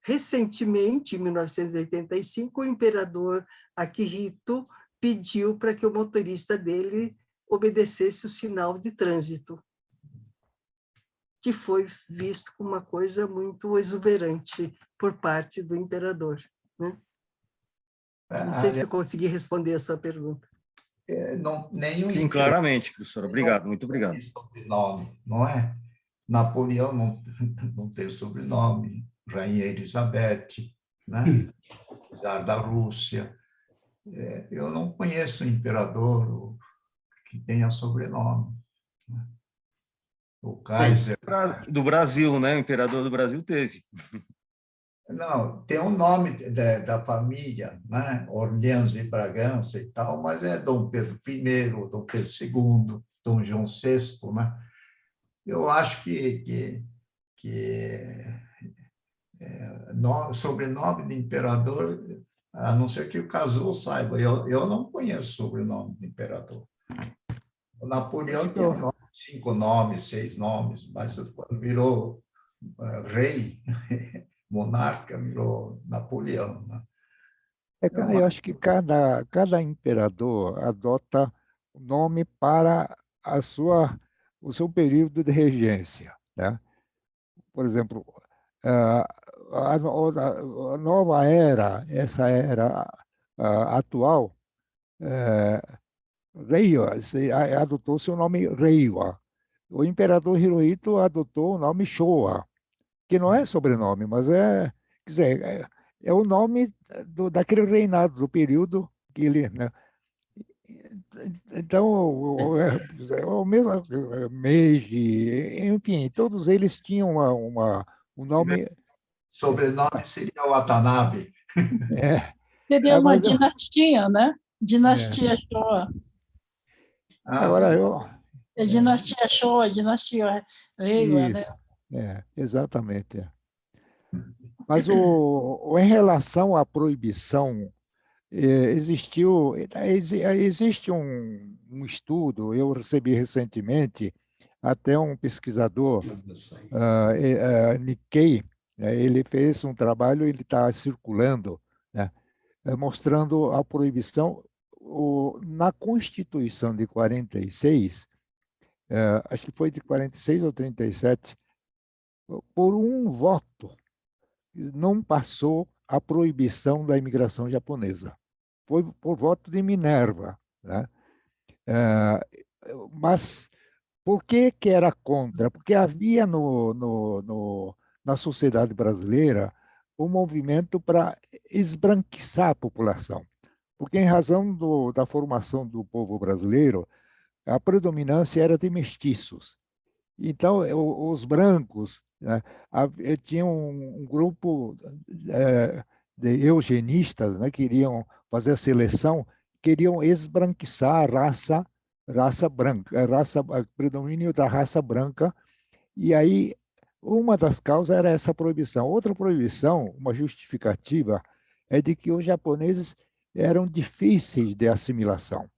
Recentemente, em 1985, o imperador Akihito pediu para que o motorista dele obedecesse o sinal de trânsito, que foi visto como uma coisa muito exuberante por parte do imperador. Né? Não sei se eu consegui responder a sua pergunta. Sim, claramente, professora. Obrigado, muito obrigado. Sobrenome, não é? Napoleão não tem sobrenome, Rainha Elizabeth, né? Czar da Rússia. Eu não conheço um imperador que tenha sobrenome. Né? O Kaiser... Do Brasil, né? O imperador do Brasil teve. Não, tem um nome da família, né? Orleans e Bragança e tal, mas é Dom Pedro I, Dom Pedro II, Dom João VI, né? eu acho que sobrenome de imperador, a não ser que o Kazuo saiba, eu não conheço sobrenome de imperador. O Napoleão tinha 5 nomes, 6 nomes, mas quando virou rei, monarca, virou Napoleão, né? Eu acho que cada imperador adota o nome para o seu período de regência, né? Por exemplo, a nova era, essa era atual, Reiwa, adotou seu nome Reiwa. O imperador Hirohito adotou o nome Showa, que não é sobrenome, mas quer dizer, é o nome daquele reinado, do período que ele, né? Então, o mesmo Meiji, enfim, todos eles tinham um nome. Sobrenome seria Watanabe. Seria uma Mas dinastia, né? Dinastia Showa. Agora É dinastia Showa, dinastia Reiwa, né? Isso, exatamente. Mas em relação à proibição, existe um estudo, eu recebi recentemente, até um pesquisador, Nikkei, ele fez um trabalho, ele está circulando, né, mostrando a proibição na Constituição de 46, acho que foi de 46 ou 37, por um voto, não passou a proibição da imigração japonesa. Foi por voto de Minerva, né? Mas por que era contra? Porque havia na sociedade brasileira um movimento para esbranquiçar a população. Porque, em razão da formação do povo brasileiro, a predominância era de mestiços. Então, os brancos, né, tinham um grupo de eugenistas, né, queriam fazer a seleção, queriam esbranquiçar a raça branca, predomínio da raça branca, e aí uma das causas era essa proibição. Outra proibição, uma justificativa, é de que os japoneses eram difíceis de assimilação.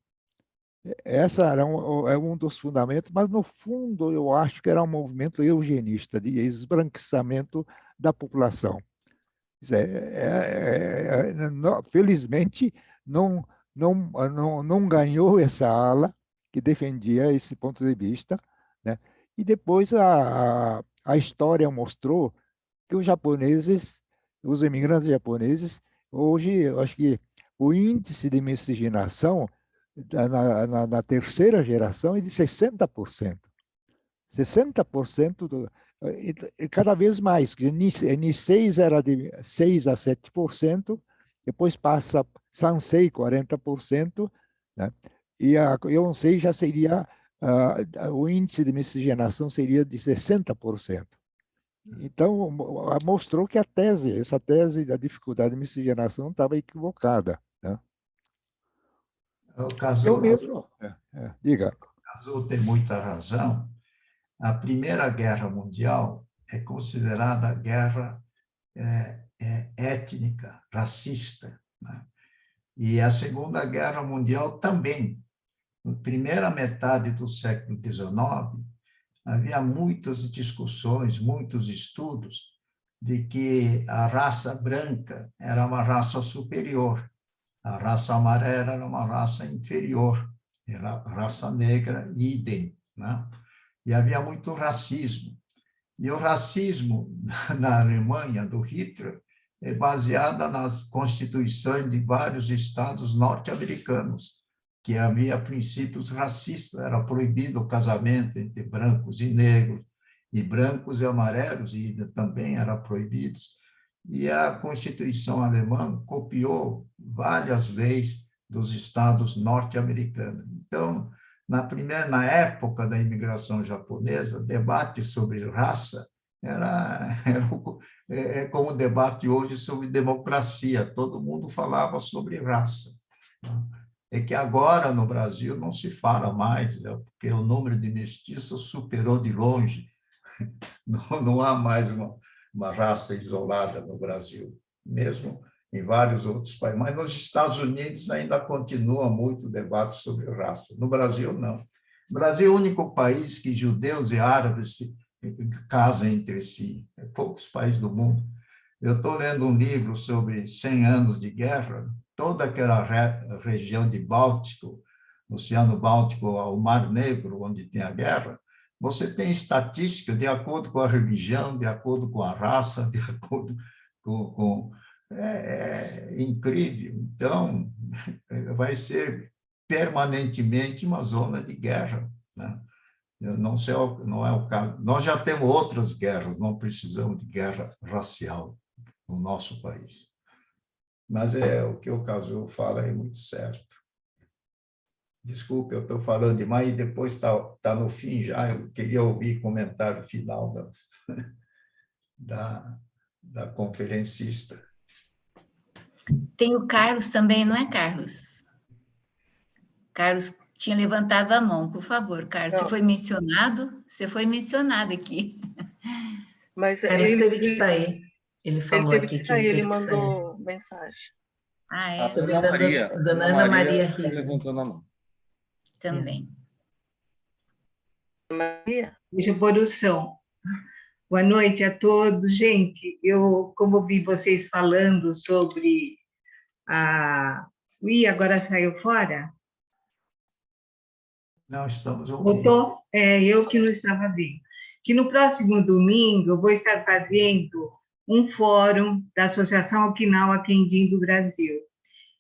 Essa era um dos fundamentos, mas no fundo eu acho que era um movimento eugenista, de esbranquiçamento da população. Felizmente, não ganhou essa ala que defendia esse ponto de vista, né? E depois a história mostrou que os japoneses, os imigrantes japoneses, hoje, eu acho que o índice de miscigenação na terceira geração é de 60%. 60% e cada vez mais. N6 era de 6 a 7%, depois passa Sansei, 40%, né? E a Yonsei já seria, o índice de miscigenação seria de 60%. Então, mostrou que essa tese da dificuldade de miscigenação estava equivocada, né? O Kazuo, eu mesmo, diga. O Kazuo tem muita razão. A Primeira Guerra Mundial é considerada guerra étnica, racista, né? E a Segunda Guerra Mundial também. Na primeira metade do século XIX, havia muitas discussões, muitos estudos de que a raça branca era uma raça superior, a raça amarela era uma raça inferior, era a raça negra, idem, né? E havia muito racismo. E o racismo na Alemanha, do Hitler, é baseado nas constituições de vários estados norte-americanos, que havia princípios racistas, era proibido o casamento entre brancos e negros, e brancos e amarelos e também eram proibidos. E a Constituição alemã copiou várias leis dos estados norte-americanos. Então, na época da imigração japonesa, debate sobre raça era como o debate hoje sobre democracia, todo mundo falava sobre raça. é que agora no Brasil não se fala mais, né, porque o número de mestiços superou de longe. Não há mais uma raça isolada no Brasil, mesmo em vários outros países. Mas nos Estados Unidos ainda continua muito debate sobre raça. No Brasil, não. O Brasil é o único país que judeus e árabes se casam entre si. É poucos países do mundo. Eu estou lendo um livro sobre 100 anos de guerra, toda aquela região de Báltico, Oceano Báltico ao Mar Negro, onde tem a guerra, você tem estatística de acordo com a religião, de acordo com a raça, de acordo com é incrível. Então, vai ser permanentemente uma zona de guerra, né? Não é o caso. Nós já temos outras guerras, não precisamos de guerra racial no nosso país. Mas o que o Cazu fala é muito certo. Desculpe, eu estou falando demais e depois está no fim já. Eu queria ouvir comentário final da conferencista. Tem o Carlos também, não é, Carlos? Carlos tinha levantado a mão, por favor, Carlos. Você foi mencionado? Você foi mencionado aqui. Mas Carlos teve que sair. Ele falou teve aqui que sair, ele teve que mandou mensagem. Ah, é? Dona Ana Maria Rio. Levantando a mão. Também. Maria? Deixa eu pôr o som. Boa noite a todos. Gente, eu, como vi vocês falando sobre a... Ih, agora saiu fora? Não, estamos ouvindo. Voltou? Eu que não estava vendo. Que no próximo domingo eu vou estar fazendo um fórum da Associação Okinawa Kenjin do Brasil.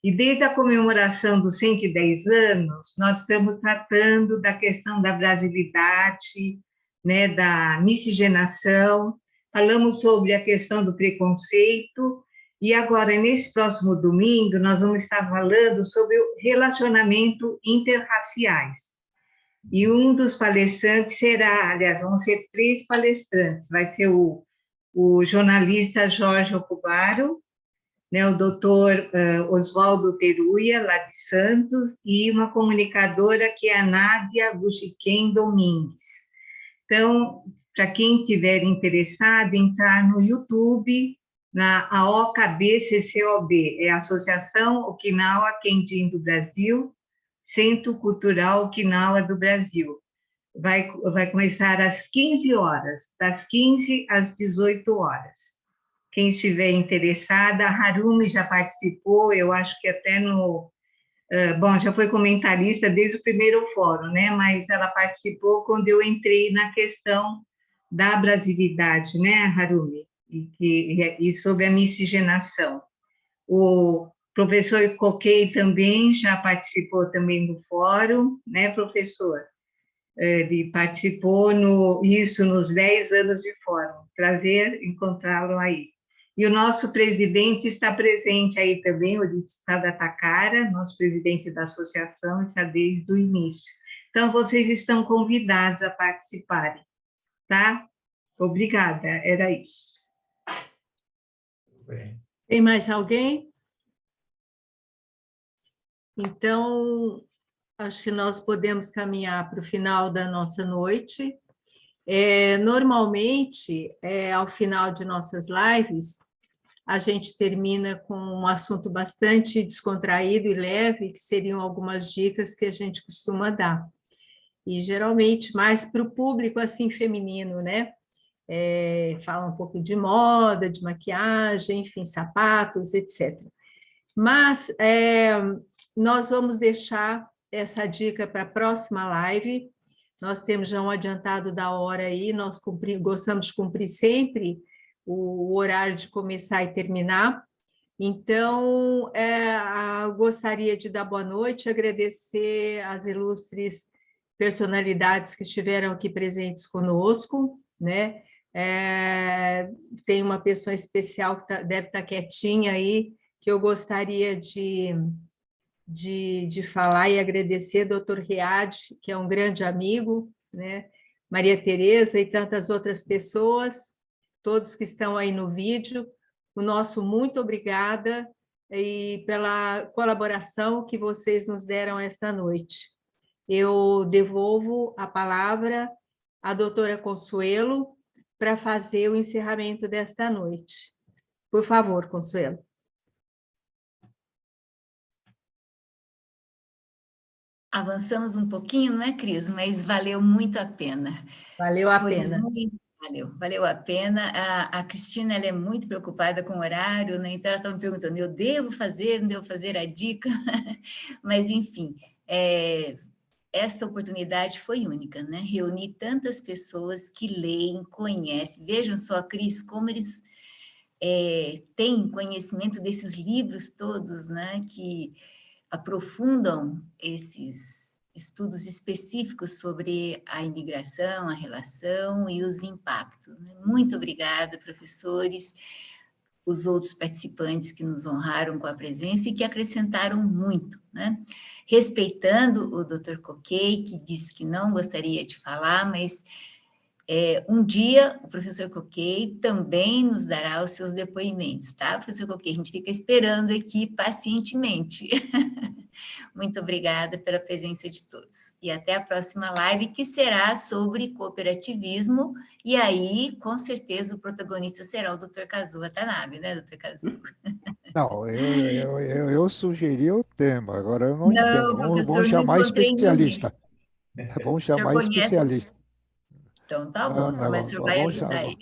E desde a comemoração dos 110 anos, nós estamos tratando da questão da brasilidade, né, da miscigenação, falamos sobre a questão do preconceito, e agora, nesse próximo domingo, nós vamos estar falando sobre o relacionamento interraciais. E um dos palestrantes será, aliás, vão ser 3 palestrantes, vai ser o jornalista Jorge Okubaro, né, o doutor Oswaldo Teruya, lá de Santos, e uma comunicadora que é a Nádia Buchiquem Domingues. Então, para quem estiver interessado, entrar no YouTube, na AOKB-CCOB, é a Associação Okinawa Kenjin do Brasil, Centro Cultural Okinawa do Brasil. Vai começar às 15 horas, das 15 às 18 horas. Quem estiver interessada, a Harumi já participou, eu acho que até bom, já foi comentarista desde o primeiro fórum, né? Mas ela participou quando eu entrei na questão da brasilidade, né, Harumi? E sobre a miscigenação. O professor Coquei também já participou também do fórum, né, professor? Ele participou nos 10 anos de fórum. Prazer encontrá-lo aí. E o nosso presidente está presente aí também, o Sada Takara, nosso presidente da associação, está desde o início. Então, vocês estão convidados a participarem, tá? Obrigada, era isso. Bem. Tem mais alguém? Então, acho que nós podemos caminhar para o final da nossa noite. Normalmente, ao final de nossas lives, a gente termina com um assunto bastante descontraído e leve, que seriam algumas dicas que a gente costuma dar. E, geralmente, mais para o público, assim, feminino, né? Fala um pouco de moda, de maquiagem, enfim, sapatos, etc. Mas nós vamos deixar essa dica para a próxima live. Nós temos já um adiantado da hora aí, nós gostamos de cumprir sempre o horário de começar e terminar. Então, gostaria de dar boa noite, agradecer às ilustres personalidades que estiveram aqui presentes conosco, né? Tem uma pessoa especial que deve estar quietinha aí, que eu gostaria de falar e agradecer, doutor Riad, que é um grande amigo, né? Maria Tereza e tantas outras pessoas, todos que estão aí no vídeo, o nosso muito obrigada, e pela colaboração que vocês nos deram esta noite. Eu devolvo a palavra à doutora Consuelo para fazer o encerramento desta noite. Por favor, Consuelo. Avançamos um pouquinho, não é, Cris? Mas valeu muito a pena. Valeu a pena. Valeu a pena. A Cristina, ela é muito preocupada com o horário, né? Então ela estava me perguntando, eu devo fazer, não devo fazer a dica? Mas, enfim, esta oportunidade foi única, né? Reunir tantas pessoas que leem, conhecem. Vejam só, Cris, como eles têm conhecimento desses livros todos, né? Que aprofundam esses estudos específicos sobre a imigração, a relação e os impactos. Muito obrigada, professores, os outros participantes que nos honraram com a presença e que acrescentaram muito, né? Respeitando o Dr. Coquet, que disse que não gostaria de falar, mas um dia o professor Coquet também nos dará os seus depoimentos, tá, professor Coquet? A gente fica esperando aqui pacientemente. Muito obrigada pela presença de todos. E até a próxima live, que será sobre cooperativismo, e aí, com certeza, o protagonista será o Dr. Kazuo Watanabe, né, Dr. Kazuo? Não, eu sugeri o tema, agora eu não entendo. Professor, Vamos chamar especialista. Vamos chamar especialista. Então, tá bom, o senhor vai ajudar ele.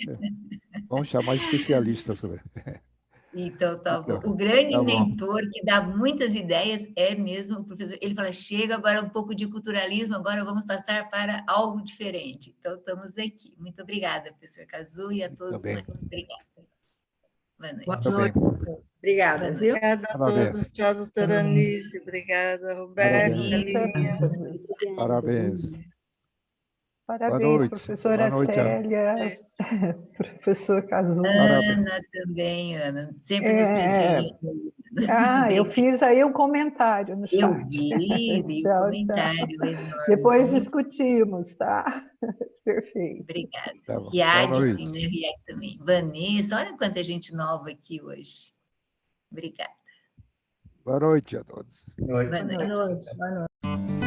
Vamos chamar especialista sobre. Então, tá bom. O grande mentor que dá muitas ideias é mesmo o professor. Ele fala, chega agora um pouco de culturalismo, agora vamos passar para algo diferente. Então, estamos aqui. Muito obrigada, professor Kazuo, e a todos mais. Obrigada. Boa noite. Boa noite. Obrigada, viu? Obrigada a todos. Tchau, doutora Anise. Obrigada, Roberto. Parabéns. Parabéns, professora Célia, professor Kazuo. Ana também, Ana. Sempre nos prestigiando. Eu fiz aí um comentário no chat. Eu vi o comentário enorme. Depois discutimos, tá? Perfeito. Obrigada. Tá Riad, sim, né? Riad também. Vanessa, olha quanta gente nova aqui hoje. Obrigada. Boa noite a todos. Boa noite. Boa noite.